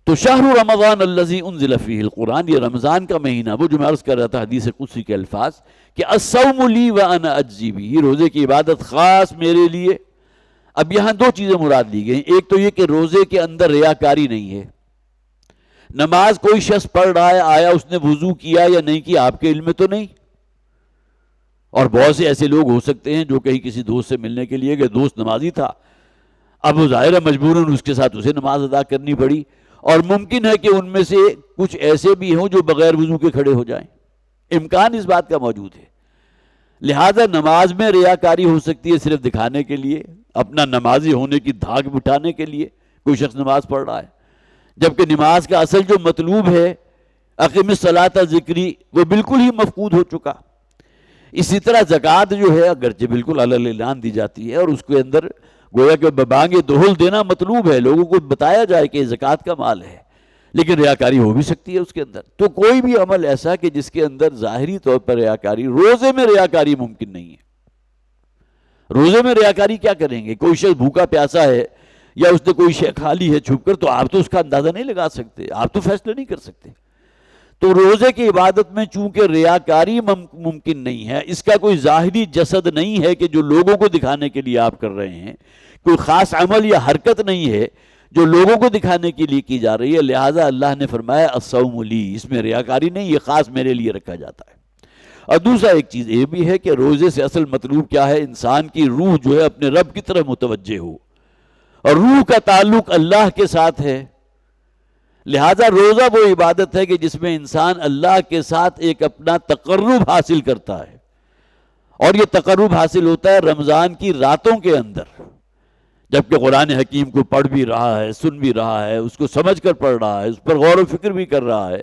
تو شہر رمضان الذی انزل فیہ القرآن، یہ رمضان کا مہینہ، وہ جو میں عرض کر رہا تھا حدیث قدسی کے الفاظ کہ الصوم لی وانا اجزی بہ، روزے کی عبادت خاص میرے لیے. اب یہاں دو چیزیں مراد لی گئیں. ایک تو یہ کہ روزے کے اندر ریاکاری نہیں ہے. نماز کوئی شخص پڑھ رہا ہے، آیا اس نے وضو کیا یا نہیں کیا آپ کے علم میں تو نہیں. اور بہت سے ایسے لوگ ہو سکتے ہیں جو کہیں کسی دوست سے ملنے کے لیے گئے، دوست نمازی تھا، اب وہ ظاہر ہے مجبوراً اس کے ساتھ اسے نماز ادا کرنی پڑی. اور ممکن ہے کہ ان میں سے کچھ ایسے بھی ہوں جو بغیر وضو کے کھڑے ہو جائیں، امکان اس بات کا موجود ہے. لہذا نماز میں ریاکاری ہو سکتی ہے صرف دکھانے کے لیے، اپنا نمازی ہونے کی دھاک بٹھانے کے لیے کوئی شخص نماز پڑھ رہا ہے، جبکہ نماز کا اصل جو مطلوب ہے اقیم الصلاۃ ذکری، وہ بالکل ہی مفقود ہو چکا. اسی طرح زکوٰۃ جو ہے اگرچہ بالکل علی الاعلان دی جاتی ہے، اور اس کے اندر گویا کہ ببانگ دہل دینا مطلوب ہے، لوگوں کو بتایا جائے کہ زکوٰۃ کا مال ہے، لیکن ریاکاری ہو بھی سکتی ہے اس کے اندر۔ تو کوئی بھی عمل ایسا کہ جس کے اندر ظاہری طور پر ریاکاری، روزے میں ریاکاری ممکن نہیں ہے۔ روزے میں ریاکاری کیا کریں گے؟ کوئی شخص بھوکا پیاسا ہے یا اس نے کوئی شے کھا لی ہے چھپ کر، تو آپ تو اس کا اندازہ نہیں لگا سکتے، آپ تو فیصلہ نہیں کر سکتے۔ تو روزے کی عبادت میں چونکہ ریاکاری ممکن نہیں ہے، اس کا کوئی ظاہری جسد نہیں ہے کہ جو لوگوں کو دکھانے کے لیے آپ کر رہے ہیں، کوئی خاص عمل یا حرکت نہیں ہے جو لوگوں کو دکھانے کے لیے کی جا رہی ہے، لہٰذا اللہ نے فرمایا الصوم لی، اس میں ریاکاری نہیں، یہ خاص میرے لیے رکھا جاتا ہے۔ اور دوسرا ایک چیز یہ بھی ہے کہ روزے سے اصل مطلوب کیا ہے؟ انسان کی روح جو ہے اپنے رب کی طرف متوجہ ہو، اور روح کا تعلق اللہ کے ساتھ ہے، لہذا روزہ وہ عبادت ہے کہ جس میں انسان اللہ کے ساتھ ایک اپنا تقرب حاصل کرتا ہے، اور یہ تقرب حاصل ہوتا ہے رمضان کی راتوں کے اندر، جبکہ قرآن حکیم کو پڑھ بھی رہا ہے، سن بھی رہا ہے، اس کو سمجھ کر پڑھ رہا ہے، اس پر غور و فکر بھی کر رہا ہے،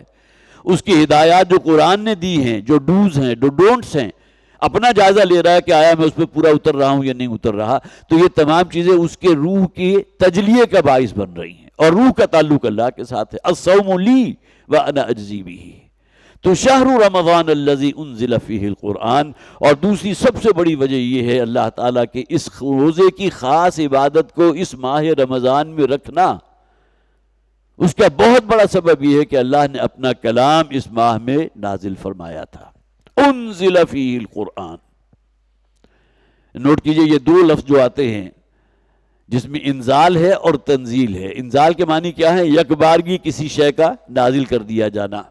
اس کی ہدایات جو قرآن نے دی ہیں، جو ڈوز ہیں، جو ڈونٹس ہیں، اپنا جائزہ لے رہا ہے کہ آیا میں اس پہ پورا اتر رہا ہوں یا نہیں اتر رہا، تو یہ تمام چیزیں اس کے روح کی تجلیے کا باعث بن رہی ہیں، اور روح کا تعلق اللہ کے ساتھ ہے۔ الصوم لی وانا اجزی بہ، تو شہر رمضان الذی انزل فیہ القرآن، اور دوسری سب سے بڑی وجہ یہ ہے اللہ تعالیٰ کے اس روزے کی خاص عبادت کو اس ماہ رمضان میں رکھنا، اس کا بہت بڑا سبب یہ ہے کہ اللہ نے اپنا کلام اس ماہ میں نازل فرمایا تھا۔ انزل فیہ القرآن، نوٹ کیجئے یہ دو لفظ جو آتے ہیں جس میں انزال ہے اور تنزیل ہے۔ انزال کے معنی کیا ہے؟ یک بارگی کسی شے کا نازل کر دیا جانا۔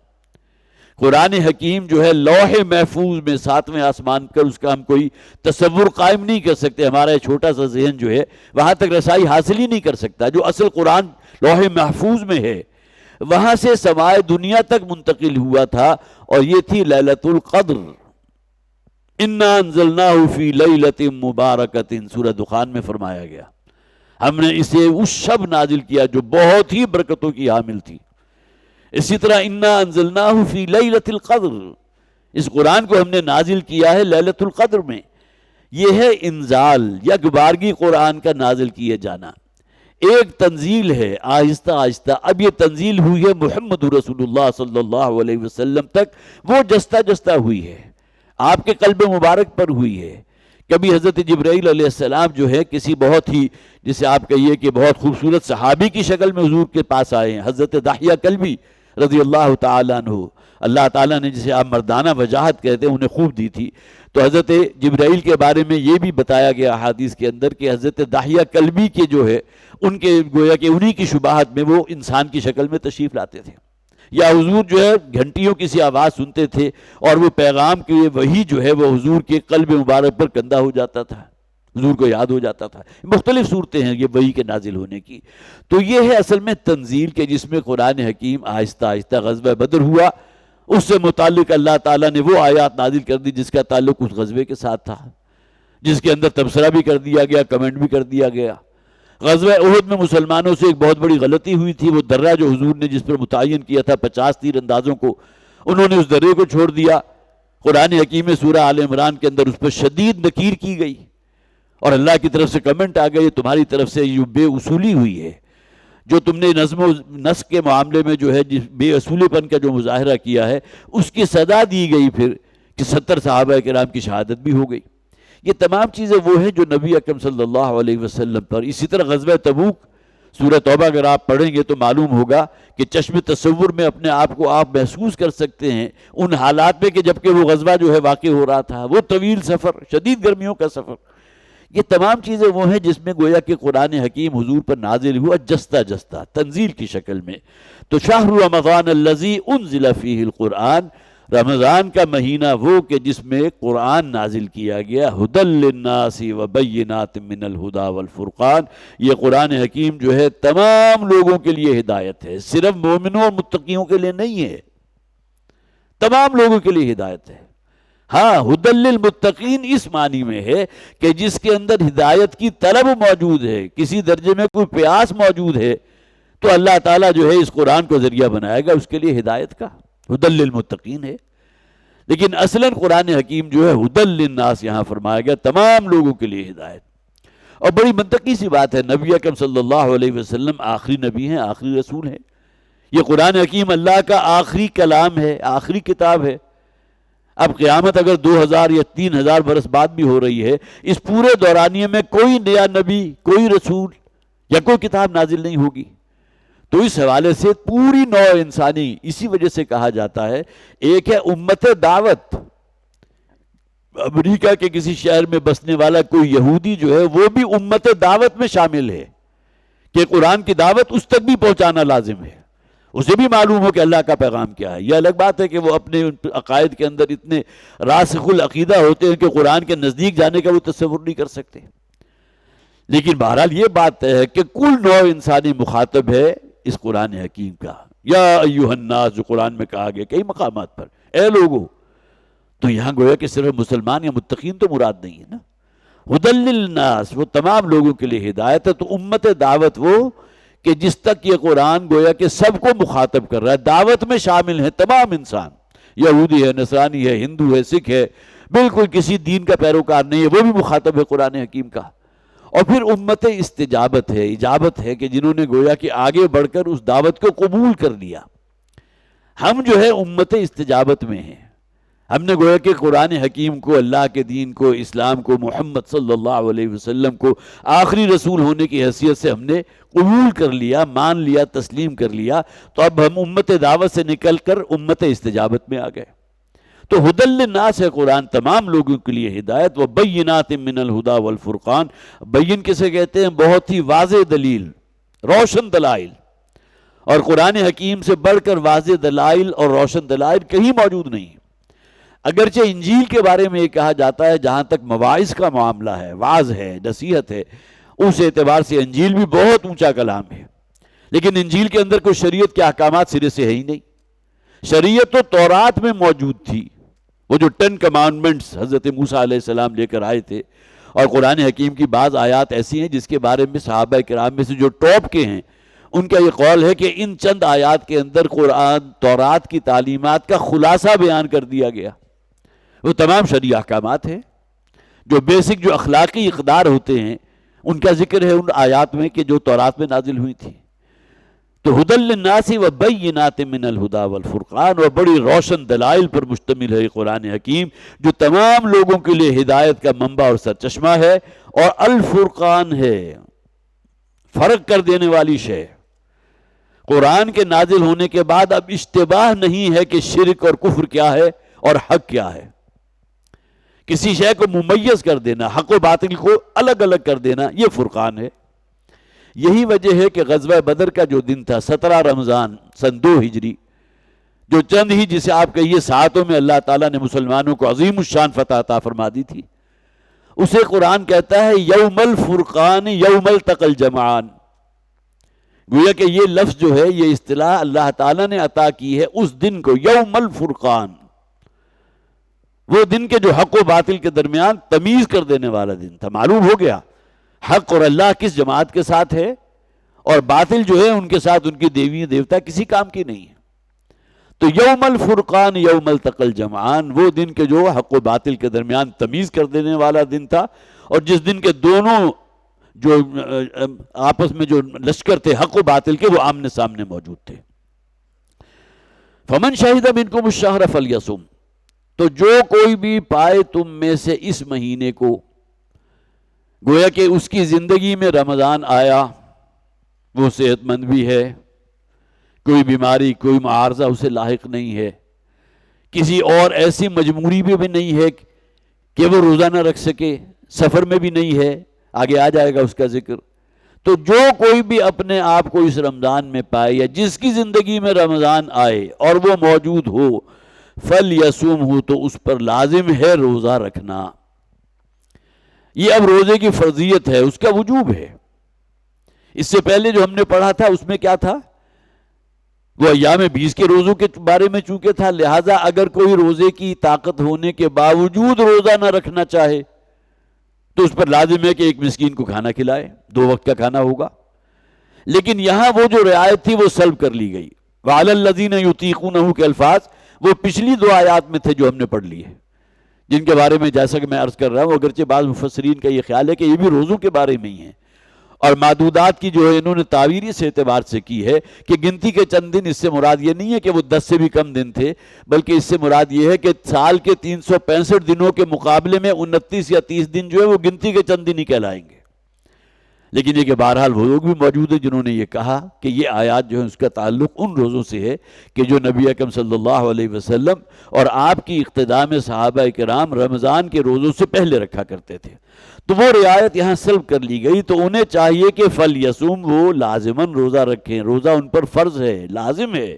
قرآن حکیم جو ہے لوح محفوظ میں 7ویں آسمان پر، اس کا ہم کوئی تصور قائم نہیں کر سکتے، ہمارا یہ چھوٹا سا ذہن جو ہے وہاں تک رسائی حاصل ہی نہیں کر سکتا۔ جو اصل قرآن لوح محفوظ میں ہے وہاں سے سمائے دنیا تک منتقل ہوا تھا، اور یہ تھی لیلۃ القدر۔ انا انزلناہ فی لیلۃ مبارکۃ، سورہ دخان میں فرمایا گیا ہم نے اسے اس شب نازل کیا جو بہت ہی برکتوں کی حامل تھی۔ اسی طرح انا انزلناہ فی لیلۃ القدر، اس قرآن کو ہم نے نازل کیا ہے لیلۃ القدر میں۔ یہ ہے انزال، یک بارگی قرآن کا نازل کیے جانا۔ ایک تنزیل ہے آہستہ آہستہ، اب یہ تنزیل ہوئی ہے محمد رسول اللہ صلی اللہ علیہ وسلم تک، وہ جستہ جستہ ہوئی ہے، آپ کے قلب مبارک پر ہوئی ہے۔ کبھی حضرت جبرائیل علیہ السلام جو ہے کسی بہت ہی، جسے آپ کہیے کہ بہت خوبصورت صحابی کی شکل میں حضور کے پاس آئے ہیں، حضرت دحیہ کلبی رضی اللہ تعالیٰ عنہ، اللہ تعالیٰ نے جسے آپ مردانہ وجاہت کہتے ہیں انہیں خوب دی تھی۔ تو حضرت جبرائیل کے بارے میں یہ بھی بتایا گیا احادیث کے اندر کہ حضرت دحیہ کلبی کے جو ہے ان کے گویا کہ انہی کی شباہت میں وہ انسان کی شکل میں تشریف لاتے تھے، یا حضور جو ہے گھنٹیوں کی سی آواز سنتے تھے اور وہ پیغام کے وہی جو ہے وہ حضور کے قلب مبارک پر کندہ ہو جاتا تھا، حضور کو یاد ہو جاتا تھا۔ مختلف صورتیں ہیں یہ وحی کے نازل ہونے کی۔ تو یہ ہے اصل میں تنزیل کے جس میں قرآن حکیم آہستہ آہستہ غزوہ بدر ہوا، اس سے متعلق اللہ تعالیٰ نے وہ آیات نازل کر دی جس کا تعلق اس غزوے کے ساتھ تھا، جس کے اندر تبصرہ بھی کر دیا گیا، کمنٹ بھی کر دیا گیا۔ غزوہ احد میں مسلمانوں سے ایک بہت بڑی غلطی ہوئی تھی، وہ درہ جو حضور نے جس پر متعین کیا تھا 50 تیر اندازوں کو، انہوں نے اس درے کو چھوڑ دیا۔ قرآن حکیم سورہ آل عمران کے اندر اس پر شدید نکیر کی گئی، اور اللہ کی طرف سے کمنٹ آ گئی تمہاری طرف سے یہ بے اصولی ہوئی ہے، جو تم نے نظم و نسق کے معاملے میں جو ہے بے اصولی پن کا جو مظاہرہ کیا ہے اس کی سزا دی گئی، پھر کہ 70 صحابہ کرام کی شہادت بھی ہو گئی۔ یہ تمام چیزیں وہ ہیں جو نبی اکرم صلی اللہ علیہ وسلم پر۔ اسی طرح غزوہ تبوک، سورہ توبہ اگر آپ پڑھیں گے تو معلوم ہوگا کہ چشم تصور میں اپنے آپ کو آپ محسوس کر سکتے ہیں ان حالات میں کہ جبکہ وہ غزوہ جو ہے واقع ہو رہا تھا، وہ طویل سفر، شدید گرمیوں کا سفر۔ یہ تمام چیزیں وہ ہیں جس میں گویا کہ قرآن حکیم حضور پر نازل ہوا جستہ جستہ تنزیل کی شکل میں۔ تو شہر رمضان الذی انزل فیہ القرآن، رمضان کا مہینہ وہ کہ جس میں قرآن نازل کیا گیا، ھدی للناس وبینات من الھدی والفرقان۔ یہ قرآن حکیم جو ہے تمام لوگوں کے لیے ہدایت ہے، صرف مومنوں اور متقیوں کے لیے نہیں ہے، تمام لوگوں کے لیے ہدایت ہے۔ ہاں، ھدی للمتقین اس معنی میں ہے کہ جس کے اندر ہدایت کی طلب موجود ہے، کسی درجے میں کوئی پیاس موجود ہے، تو اللہ تعالیٰ جو ہے اس قرآن کو ذریعہ بنائے گا اس کے لیے ہدایت کا، ھدی للمتقین ہے۔ لیکن اصلاً قرآن حکیم جو ہے ہدی للناس یہاں فرمایا گیا، تمام لوگوں کے لیے ہدایت۔ اور بڑی منطقی سی بات ہے، نبی اکرم صلی اللہ علیہ وسلم آخری نبی ہیں، آخری رسول ہیں، یہ قرآن حکیم اللہ کا آخری کلام ہے، آخری کتاب ہے۔ اب قیامت اگر 2000 یا 3000 برس بعد بھی ہو رہی ہے، اس پورے دورانیے میں کوئی نیا نبی، کوئی رسول یا کوئی کتاب نازل نہیں ہوگی۔ تو اس حوالے سے پوری نوع انسانی، اسی وجہ سے کہا جاتا ہے، ایک ہے امت دعوت۔ امریکہ کے کسی شہر میں بسنے والا کوئی یہودی جو ہے وہ بھی امت دعوت میں شامل ہے کہ قرآن کی دعوت اس تک بھی پہنچانا لازم ہے، اسے بھی معلوم ہو کہ اللہ کا پیغام کیا ہے۔ یہ الگ بات ہے کہ وہ اپنے عقائد کے اندر اتنے راسخ العقیدہ ہوتے ہیں کہ قرآن کے نزدیک جانے کا وہ تصور نہیں کر سکتے، لیکن بہرحال یہ بات ہے کہ کل نوع انسانی مخاطب ہے اس قرآن حکیم کا۔ یا ایھا الناس جو قرآن میں کہا گیا کئی مقامات پر، اے لوگو، تو یہاں گویا کہ صرف مسلمان یا متقین تو مراد نہیں ہے نا، ہدی للناس وہ تمام لوگوں کے لیے ہدایت ہے۔ تو امت دعوت وہ کہ جس تک یہ قرآن گویا کہ سب کو مخاطب کر رہا ہے، دعوت میں شامل ہیں تمام انسان، یہودی ہے، نصرانی ہے، ہندو ہے، سکھ ہے، بالکل کسی دین کا پیروکار نہیں ہے، وہ بھی مخاطب ہے قرآن حکیم کا۔ اور پھر امت استجابت ہے، اجابت ہے کہ جنہوں نے گویا کہ آگے بڑھ کر اس دعوت کو قبول کر لیا۔ ہم جو ہے امت استجابت میں ہیں، ہم نے گویا کہ قرآن حکیم کو، اللہ کے دین کو، اسلام کو، محمد صلی اللہ علیہ وسلم کو آخری رسول ہونے کی حیثیت سے ہم نے قبول کر لیا، مان لیا، تسلیم کر لیا۔ تو اب ہم امت دعوت سے نکل کر امت استجابت میں آ گئے۔ تو ہدی للناس ہے قرآن، تمام لوگوں کے لیے ہدایت۔ وبینات من الہدی والفرقان، بین کسے کہتے ہیں؟ بہت ہی واضح دلیل، روشن دلائل۔ اور قرآن حکیم سے بڑھ کر واضح دلائل اور روشن دلائل کہیں موجود نہیں۔ اگرچہ انجیل کے بارے میں یہ کہا جاتا ہے جہاں تک مواعظ کا معاملہ ہے، واعظ ہے، نصیحت ہے، اس اعتبار سے انجیل بھی بہت اونچا کلام ہے، لیکن انجیل کے اندر کوئی شریعت کے احکامات سرے سے ہے ہی نہیں۔ شریعت تو تورات میں موجود تھی، وہ جو 10 کمانڈمنٹس حضرت موسیٰ علیہ السلام لے کر آئے تھے۔ اور قرآن حکیم کی بعض آیات ایسی ہیں جس کے بارے میں صحابہ کرام میں سے جو ٹاپ کے ہیں ان کا یہ قول ہے کہ ان چند آیات کے اندر قرآن تورات کی تعلیمات کا خلاصہ بیان کر دیا گیا۔ وہ تمام شرعی احکامات ہیں، جو بیسک جو اخلاقی اقدار ہوتے ہیں ان کا ذکر ہے ان آیات میں کہ جو تورات میں نازل ہوئی تھی۔ تو ہدی للناس وبینات من الہدی والفرقان، اور بڑی روشن دلائل پر مشتمل ہے قرآن حکیم جو تمام لوگوں کے لیے ہدایت کا منبع اور سرچشمہ ہے، اور الفرقان ہے، فرق کر دینے والی شے۔ قرآن کے نازل ہونے کے بعد اب اشتباہ نہیں ہے کہ شرک اور کفر کیا ہے اور حق کیا ہے۔ کسی شے کو ممیز کر دینا، حق و باطل کو الگ الگ کر دینا، یہ فرقان ہے۔ یہی وجہ ہے کہ غزوہ بدر کا جو دن تھا 17 رمضان سن 2 ہجری، جو چند ہی جسے آپ کہیے ساعتوں میں اللہ تعالیٰ نے مسلمانوں کو عظیم الشان فتح عطا فرما دی تھی، اسے قرآن کہتا ہے یوم الفرقان یوم التقى الجمعان۔ گویا کہ یہ لفظ جو ہے، یہ اصطلاح اللہ تعالیٰ نے عطا کی ہے اس دن کو، یوم الفرقان، وہ دن کے جو حق و باطل کے درمیان تمیز کر دینے والا دن تھا۔ معلوم ہو گیا حق اور اللہ کس جماعت کے ساتھ ہے، اور باطل جو ہے ان کے ساتھ ان کی دیوی دیوتا کسی کام کی نہیں ہے۔ تو یوم الفرقان یوم التقى الجمعان، وہ دن کے جو حق و باطل کے درمیان تمیز کر دینے والا دن تھا، اور جس دن کے دونوں جو آپس میں جو لشکر تھے حق و باطل کے، وہ آمنے سامنے موجود تھے۔ فمن شہد منکم الشہر فلیصم، تو جو کوئی بھی پائے تم میں سے اس مہینے کو، گویا کہ اس کی زندگی میں رمضان آیا، وہ صحت مند بھی ہے، کوئی بیماری کوئی معارضہ اسے لاحق نہیں ہے، کسی اور ایسی مجبوری بھی نہیں ہے کہ وہ روزہ نہ رکھ سکے، سفر میں بھی نہیں ہے، آگے آ جائے گا اس کا ذکر۔ تو جو کوئی بھی اپنے آپ کو اس رمضان میں پائے یا جس کی زندگی میں رمضان آئے اور وہ موجود ہو، فَلْيَصُمْهُ، تو اس پر لازم ہے روزہ رکھنا۔ یہ اب روزے کی فرضیت ہے، اس کا وجوب ہے۔ اس سے پہلے جو ہم نے پڑھا تھا اس میں کیا تھا؟ وہ ایام 20 کے روزوں کے بارے میں چونکہ تھا، لہٰذا اگر کوئی روزے کی طاقت ہونے کے باوجود روزہ نہ رکھنا چاہے تو اس پر لازم ہے کہ ایک مسکین کو کھانا کھلائے، 2 وقت کا کھانا ہوگا۔ لیکن یہاں وہ جو رعایت تھی وہ سلب کر لی گئی۔ وَعَلَى الَّذِينَ يُطِيقُونَهُ کے الفاظ وہ پچھلی 2 آیات میں تھے جو ہم نے پڑھ لیے، جن کے بارے میں جیسا کہ میں عرض کر رہا ہوں اگرچہ بعض مفسرین کا یہ خیال ہے کہ یہ بھی روزوں کے بارے میں ہی ہیں، اور معدودات کی جو ہے انہوں نے تعبیر اس اعتبار سے کی ہے کہ گنتی کے چند دن، اس سے مراد یہ نہیں ہے کہ وہ 10 سے بھی کم دن تھے، بلکہ اس سے مراد یہ ہے کہ سال کے 365 دنوں کے مقابلے میں 29 یا 30 دن جو ہے وہ گنتی کے چند دن ہی کہلائیں گے۔ لیکن یہ کہ بہرحال وہ لوگ بھی موجود ہیں جنہوں نے یہ کہا کہ یہ آیات جو ہے اس کا تعلق ان روزوں سے ہے کہ جو نبی اکرم صلی اللہ علیہ وسلم اور آپ کی اقتداء میں صحابہ کرام رمضان کے روزوں سے پہلے رکھا کرتے تھے، تو وہ رعایت یہاں سلب کر لی گئی، تو انہیں چاہیے کہ فَلْيَصُمْ، وہ لازماً روزہ رکھیں، روزہ ان پر فرض ہے، لازم ہے۔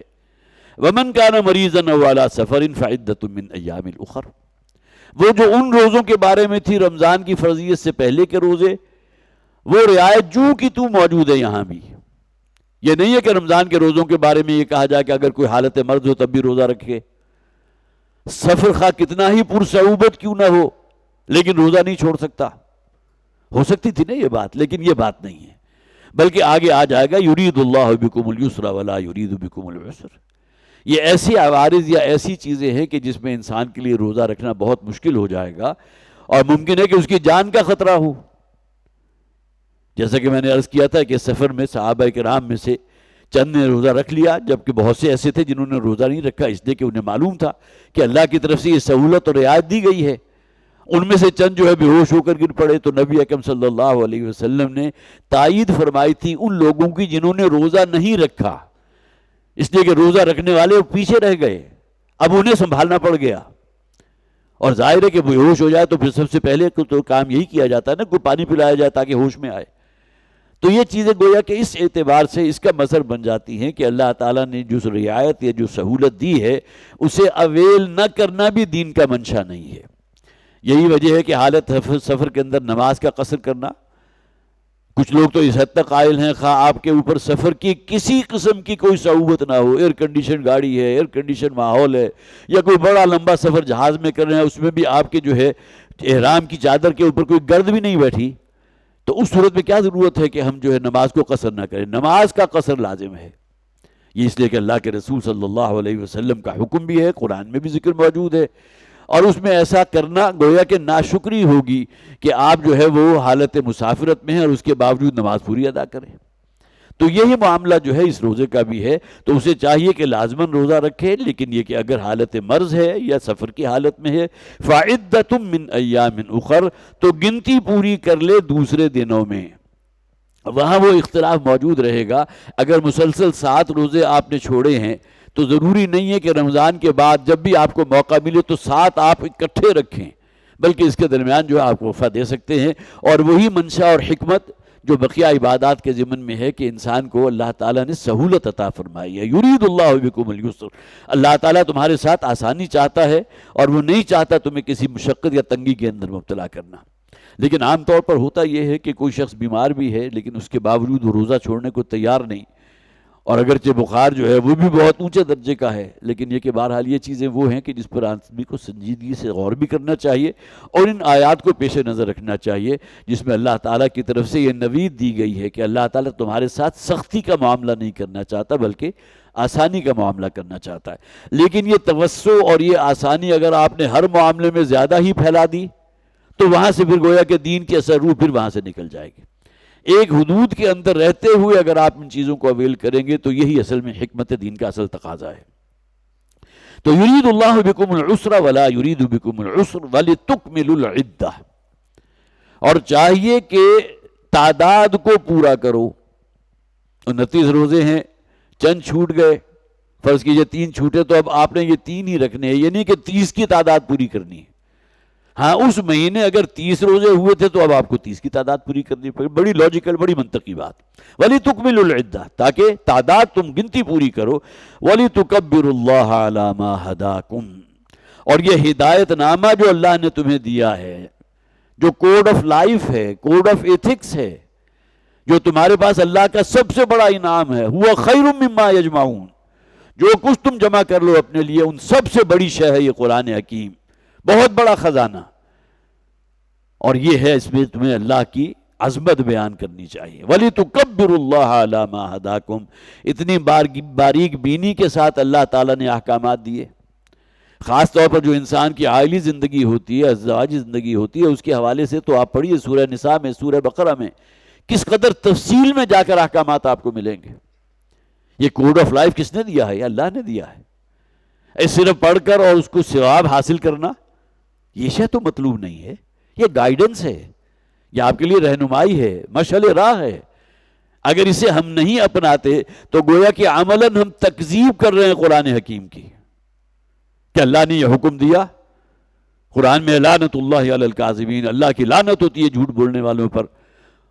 وَمَنْ كَانَ مَرِيضًا أَوْ عَلَىٰ سَفَرٍ فَعِدَّةٌ مِّنْ أَيَّامٍ أُخَرَ، وہ جو ان روزوں کے بارے میں تھی رمضان کی فرضیت سے پہلے کے روزے، وہ رعایت جو کی تو موجود ہے یہاں بھی۔ یہ نہیں ہے کہ رمضان کے روزوں کے بارے میں یہ کہا جائے کہ اگر کوئی حالت مرض ہو تب بھی روزہ رکھے، سفر خواہ کتنا ہی پرصعوبت کیوں نہ ہو لیکن روزہ نہیں چھوڑ سکتا۔ ہو سکتی تھی نا یہ بات، لیکن یہ بات نہیں ہے، بلکہ آگے آ جائے گا یرید اللہ بکم اليسر ولا یرید بکم العسر۔ یہ ایسی عوارض یا ایسی چیزیں ہیں کہ جس میں انسان کے لیے روزہ رکھنا بہت مشکل ہو جائے گا، اور ممکن ہے کہ اس کی جان کا خطرہ ہو۔ جیسا کہ میں نے عرض کیا تھا کہ سفر میں صحابہ کرام میں سے چند نے روزہ رکھ لیا، جبکہ بہت سے ایسے تھے جنہوں نے روزہ نہیں رکھا، اس لیے کہ انہیں معلوم تھا کہ اللہ کی طرف سے یہ سہولت اور رعایت دی گئی ہے۔ ان میں سے چند جو ہے بے ہوش ہو کر گر پڑے، تو نبی اکرم صلی اللہ علیہ وسلم نے تائید فرمائی تھی ان لوگوں کی جنہوں نے روزہ نہیں رکھا، اس لیے کہ روزہ رکھنے والے وہ پیچھے رہ گئے، اب انہیں سنبھالنا پڑ گیا۔ اور ظاہر ہے کہ بے ہوش ہو جائے تو پھر سب سے پہلے تو کام یہی کیا جاتا ہے نا، کوئی پانی پلایا جائے تاکہ ہوش میں آئے۔ تو یہ چیزیں گویا کہ اس اعتبار سے اس کا مظہر بن جاتی ہیں کہ اللہ تعالیٰ نے جو رعایت یا جو سہولت دی ہے اسے اویل نہ کرنا بھی دین کا منشا نہیں ہے۔ یہی وجہ ہے کہ حالت سفر کے اندر نماز کا قصر کرنا، کچھ لوگ تو اس حد تک قائل ہیں خواہ آپ کے اوپر سفر کی کسی قسم کی کوئی صعوبت نہ ہو، ایئر کنڈیشن گاڑی ہے، ایئر کنڈیشن ماحول ہے، یا کوئی بڑا لمبا سفر جہاز میں کر رہے ہیں، اس میں بھی آپ کے جو ہے احرام کی چادر کے اوپر کوئی گرد بھی نہیں بیٹھی، تو اس صورت میں کیا ضرورت ہے کہ ہم جو ہے نماز کو قصر نہ کریں؟ نماز کا قصر لازم ہے۔ یہ اس لیے کہ اللہ کے رسول صلی اللہ علیہ وسلم کا حکم بھی ہے، قرآن میں بھی ذکر موجود ہے، اور اس میں ایسا کرنا گویا کہ ناشکری ہوگی کہ آپ جو ہے وہ حالت مسافرت میں ہیں اور اس کے باوجود نماز پوری ادا کریں۔ تو یہی معاملہ جو ہے اس روزے کا بھی ہے، تو اسے چاہیے کہ لازماً روزہ رکھے، لیکن یہ کہ اگر حالت مرض ہے یا سفر کی حالت میں ہے فَعِدَّةٌ مِّنْ أَيَّامٍ أُخَرَ، تو گنتی پوری کر لے دوسرے دنوں میں۔ وہاں وہ اختلاف موجود رہے گا، اگر مسلسل 7 روزے آپ نے چھوڑے ہیں تو ضروری نہیں ہے کہ رمضان کے بعد جب بھی آپ کو موقع ملے تو 7 آپ اکٹھے رکھیں، بلکہ اس کے درمیان جو ہے آپ وقفہ دے سکتے ہیں۔ اور وہی منشا اور حکمت جو بقیہ عبادات کے ضمن میں ہے کہ انسان کو اللہ تعالیٰ نے سہولت عطا فرمائی ہے۔ یرید اللہ بکم اليسر، اللہ تعالیٰ تمہارے ساتھ آسانی چاہتا ہے اور وہ نہیں چاہتا تمہیں کسی مشقت یا تنگی کے اندر مبتلا کرنا۔ لیکن عام طور پر ہوتا یہ ہے کہ کوئی شخص بیمار بھی ہے لیکن اس کے باوجود وہ روزہ چھوڑنے کو تیار نہیں، اور اگرچہ بخار جو ہے وہ بھی بہت اونچے درجے کا ہے، لیکن یہ کہ بہرحال یہ چیزیں وہ ہیں کہ جس پر آدمی کو سنجیدگی سے غور بھی کرنا چاہیے اور ان آیات کو پیش نظر رکھنا چاہیے جس میں اللہ تعالیٰ کی طرف سے یہ نوید دی گئی ہے کہ اللہ تعالیٰ تمہارے ساتھ سختی کا معاملہ نہیں کرنا چاہتا بلکہ آسانی کا معاملہ کرنا چاہتا ہے۔ لیکن یہ توسع اور یہ آسانی اگر آپ نے ہر معاملے میں زیادہ ہی پھیلا دی تو وہاں سے پھر گویا کہ دین کی اثر روح پھر وہاں سے نکل جائے گی۔ ایک حدود کے اندر رہتے ہوئے اگر آپ ان چیزوں کو اویل کریں گے تو یہی اصل میں حکمت دین کا اصل تقاضا ہے۔ تو یرید اللہ بکم العسر ولا یرید بکم العسر ولتکملوا العدہ، اور چاہیے کہ تعداد کو پورا کرو۔ 29 روزے ہیں، چند چھوٹ گئے، فرض کیجئے 3 چھوٹے تو اب آپ نے یہ 3 ہی رکھنے ہیں، یہ نہیں کہ 30 کی تعداد پوری کرنی ہے۔ ہاں اس مہینے اگر 30 روزے ہوئے تھے تو اب آپ کو 30 کی تعداد پوری کرنی پڑی۔ بڑی لاجیکل، بڑی منطقی بات۔ وَلِتُكْمِلُوا الْعِدَّةَ، تاکہ تعداد تم گنتی پوری کرو۔ وَلِتُكَبِّرُوا اللَّهَ عَلَى مَا هَدَاكُمْ، اور یہ ہدایت نامہ جو اللہ نے تمہیں دیا ہے، جو کوڈ آف لائف ہے، کوڈ آف ایتھکس ہے، جو تمہارے پاس اللہ کا سب سے بڑا انعام ہے، هُوَ خَيْرٌ مِّمَّا يَجْمَعُونَ، جو کچھ تم جمع کر لو اپنے لیے ان سب سے بڑی شے ہے یہ قرآن حکیم، بہت بڑا خزانہ۔ اور یہ ہے اس میں تمہیں اللہ کی عظمت بیان کرنی چاہیے۔ وَلِتُكَبِّرُوا اللَّهَ عَلَى مَا هَدَاكُمْ، اتنی باریک بینی کے ساتھ اللہ تعالیٰ نے احکامات دیے۔ خاص طور پر جو انسان کی عائلی زندگی ہوتی ہے، ازدواجی زندگی ہوتی ہے، اس کے حوالے سے تو آپ پڑھیے سورہ نساء میں، سورہ بقرہ میں کس قدر تفصیل میں جا کر احکامات آپ کو ملیں گے۔ یہ کوڈ آف لائف کس نے دیا ہے؟ یہ اللہ نے دیا ہے۔ صرف پڑھ کر اور اس کو ثواب حاصل کرنا یہ شے تو مطلوب نہیں ہے، یہ گائیڈنس ہے، یہ آپ کے لیے رہنمائی ہے، مشعل راہ ہے۔ اگر اسے ہم نہیں اپناتے تو گویا کہ عملاً ہم تکذیب کر رہے ہیں قرآن حکیم کی، کہ اللہ نے یہ حکم دیا۔ قرآن میں لعنت اللہ علی الکاذبین، اللہ کی لعنت ہوتی ہے جھوٹ بولنے والوں پر،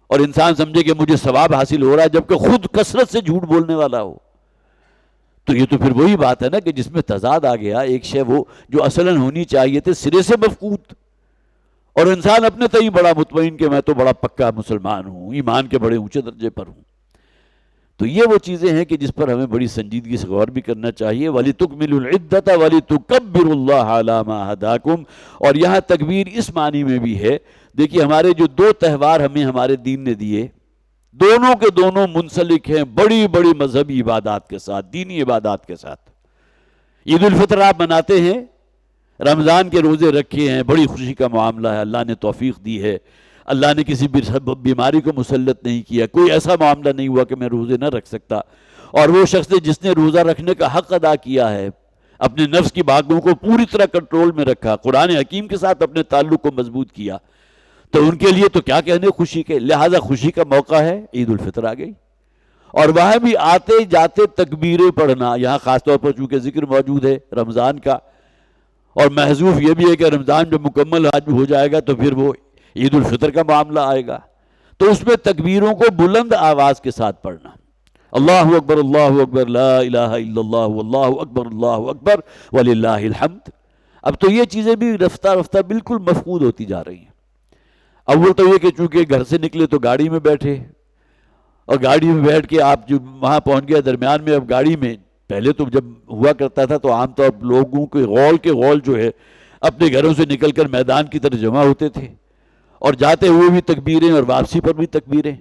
اور انسان سمجھے کہ مجھے ثواب حاصل ہو رہا ہے جبکہ خود کثرت سے جھوٹ بولنے والا ہو۔ تو یہ تو پھر وہی بات ہے نا کہ جس میں تضاد آ گیا، ایک شے وہ جو اصلاً ہونی چاہیے تھے سرے سے مفقود، اور انسان اپنے تئیں بڑا مطمئن کہ میں تو بڑا پکا مسلمان ہوں، ایمان کے بڑے اونچے درجے پر ہوں۔ تو یہ وہ چیزیں ہیں کہ جس پر ہمیں بڑی سنجیدگی سے غور بھی کرنا چاہیے۔ وَلِتُكْمِلُوا الْعِدَّةَ وَلِتُكَبِّرُوا اللَّهَ عَلَى مَا هَدَاكُمْ، اور یہاں تکبیر اس معنی میں بھی ہے۔ دیکھیے ہمارے جو دو تہوار ہمیں ہمارے دین نے دیے، دونوں کے دونوں منسلک ہیں بڑی بڑی مذہبی عبادات کے ساتھ، دینی عبادات کے ساتھ۔ عید الفطر آپ مناتے ہیں، رمضان کے روزے رکھے ہیں، بڑی خوشی کا معاملہ ہے، اللہ نے توفیق دی ہے، اللہ نے کسی بیماری کو مسلط نہیں کیا، کوئی ایسا معاملہ نہیں ہوا کہ میں روزے نہ رکھ سکتا۔ اور وہ شخص جس نے روزہ رکھنے کا حق ادا کیا ہے، اپنے نفس کی بھاگوں کو پوری طرح کنٹرول میں رکھا، قرآن حکیم کے ساتھ اپنے تعلق کو مضبوط کیا، تو ان کے لیے تو کیا کہنے خوشی کے، لہٰذا خوشی کا موقع ہے، عید الفطر آ گئی۔ اور وہاں بھی آتے جاتے تکبیریں پڑھنا، یہاں خاص طور پر چونکہ ذکر موجود ہے رمضان کا، اور محذوف یہ بھی ہے کہ رمضان جب مکمل ہو جائے گا تو پھر وہ عید الفطر کا معاملہ آئے گا، تو اس میں تکبیروں کو بلند آواز کے ساتھ پڑھنا، اللہ اکبر اللہ اکبر لا الہ الا اللہ اللہ اکبر وللہ الحمد۔ اب تو یہ چیزیں بھی رفتہ رفتہ بالکل مفقود ہوتی جا رہی ہیں۔ اول تو یہ کہ چونکہ گھر سے نکلے تو گاڑی میں بیٹھے، اور گاڑی میں بیٹھ کے آپ جو وہاں پہنچ گیا، درمیان میں اب گاڑی میں پہلے تو جب ہوا کرتا تھا تو عام طور پر لوگوں کے غول جو ہے اپنے گھروں سے نکل کر میدان کی طرف جمع ہوتے تھے، اور جاتے ہوئے بھی تکبیریں اور واپسی پر بھی تکبیریں،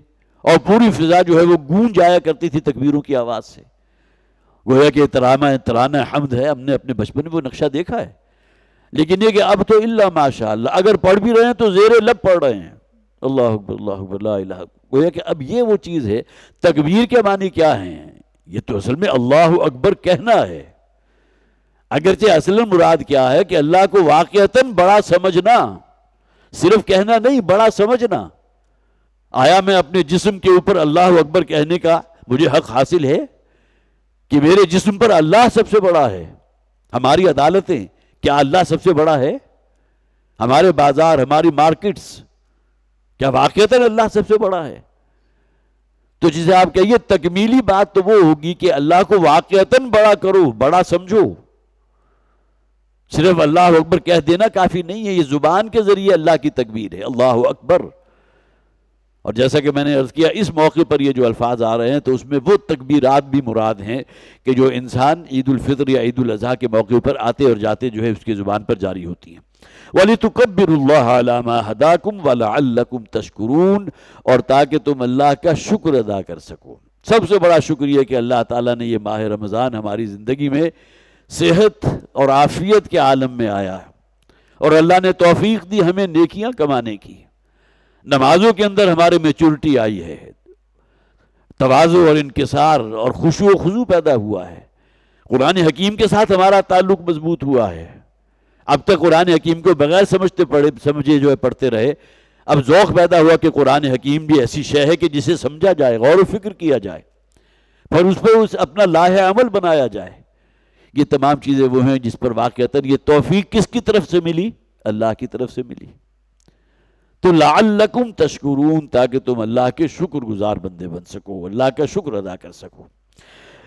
اور پوری فضا جو ہے وہ گونج جایا کرتی تھی تکبیروں کی آواز سے، گویا کہ ترانہ حمد ہے۔ ہم نے اپنے بچپن میں وہ نقشہ دیکھا ہے، لیکن یہ کہ اب تو اللہ ماشاء اللہ اگر پڑھ بھی رہے ہیں تو زیر لب پڑھ رہے ہیں، اللہ اکبر لا الہ، گویا کہ اب یہ وہ چیز ہے۔ تکبیر کے معنی کیا ہیں؟ یہ تو اصل میں اللہ اکبر کہنا ہے، اگرچہ اصل مراد کیا ہے کہ اللہ کو واقعتاً بڑا سمجھنا، صرف کہنا نہیں، بڑا سمجھنا۔ آیا میں اپنے جسم کے اوپر اللہ اکبر کہنے کا مجھے حق حاصل ہے کہ میرے جسم پر اللہ سب سے بڑا ہے؟ ہماری عدالتیں کیا اللہ سب سے بڑا ہے؟ ہمارے بازار، ہماری مارکیٹس کیا واقعتاً اللہ سب سے بڑا ہے؟ تو جسے آپ کہیے تکمیلی بات تو وہ ہوگی کہ اللہ کو واقعتاً بڑا کرو، بڑا سمجھو۔ صرف اللہ اکبر کہہ دینا کافی نہیں ہے، یہ زبان کے ذریعے اللہ کی تکبیر ہے، اللہ اکبر۔ اور جیسا کہ میں نے عرض کیا اس موقع پر یہ جو الفاظ آ رہے ہیں تو اس میں وہ تکبیرات بھی مراد ہیں کہ جو انسان عید الفطر یا عید الاضحیٰ کے موقع پر آتے اور جاتے جو ہے اس کی زبان پر جاری ہوتی ہیں۔ وَلِتُكَبِّرُوا اللَّهَ عَلَى مَا هَدَاكُمْ وَلَعَلَّكُمْ تَشْكُرُونَ، اور تاکہ تم اللہ کا شکر ادا کر سکو۔ سب سے بڑا شکر یہ کہ اللہ تعالیٰ نے یہ ماہ رمضان ہماری زندگی میں صحت اور عافیت کے عالم میں آیا ہے، اور اللہ نے توفیق دی ہمیں نیکیاں کمانے کی، نمازوں کے اندر ہمارے میچورٹی آئی ہے، تواضع اور انکسار اور خشوع و خضوع پیدا ہوا ہے، قرآن حکیم کے ساتھ ہمارا تعلق مضبوط ہوا ہے۔ اب تک قرآن حکیم کو بغیر سمجھے جو ہے پڑھتے رہے، اب ذوق پیدا ہوا کہ قرآن حکیم بھی ایسی شے ہے کہ جسے سمجھا جائے، غور و فکر کیا جائے، پھر اس پہ اپنا لاہ عمل بنایا جائے۔ یہ تمام چیزیں وہ ہیں جس پر واقعتاً یہ توفیق کس کی طرف سے ملی؟ اللہ کی طرف سے ملی۔ تو لعلکم تشکرون، تاکہ تم اللہ کے شکر گزار بندے بن سکو، اللہ کا شکر ادا کر سکو۔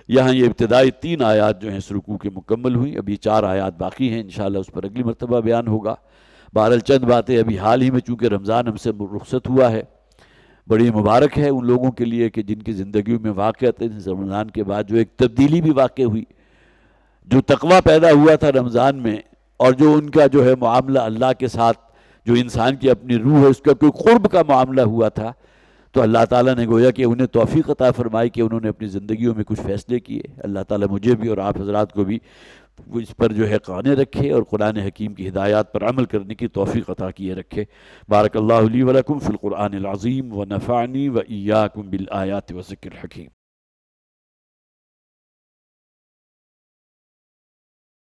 یہاں یہ ابتدائی 3 آیات جو ہیں اس رکوع کے مکمل ہوئیں، ابھی 4 آیات باقی ہیں، انشاءاللہ اس پر اگلی مرتبہ بیان ہوگا۔ بہرحال چند باتیں ابھی حال ہی میں چونکہ رمضان ہم سے رخصت ہوا ہے، بڑی مبارک ہے ان لوگوں کے لیے کہ جن کی زندگیوں میں واقعتاً رمضان کے بعد جو ایک تبدیلی بھی واقع ہوئی، جو تقویٰ پیدا ہوا تھا رمضان میں، اور جو ان کا جو ہے معاملہ اللہ کے ساتھ، جو انسان کی اپنی روح ہے اس کا کوئی قرب کا معاملہ ہوا تھا، تو اللہ تعالیٰ نے گویا کہ انہیں توفیق عطا فرمائی کہ انہوں نے اپنی زندگیوں میں کچھ فیصلے کیے۔ اللہ تعالیٰ مجھے بھی اور آپ حضرات کو بھی وہ اس پر جو ہے قانے رکھے اور قرآن حکیم کی ہدایات پر عمل کرنے کی توفیق عطا کیے رکھے۔ بارک اللہ لی ولکم فی القرآن العظیم ونفعنی وإیاکم بالآیات والذکر الحکیم۔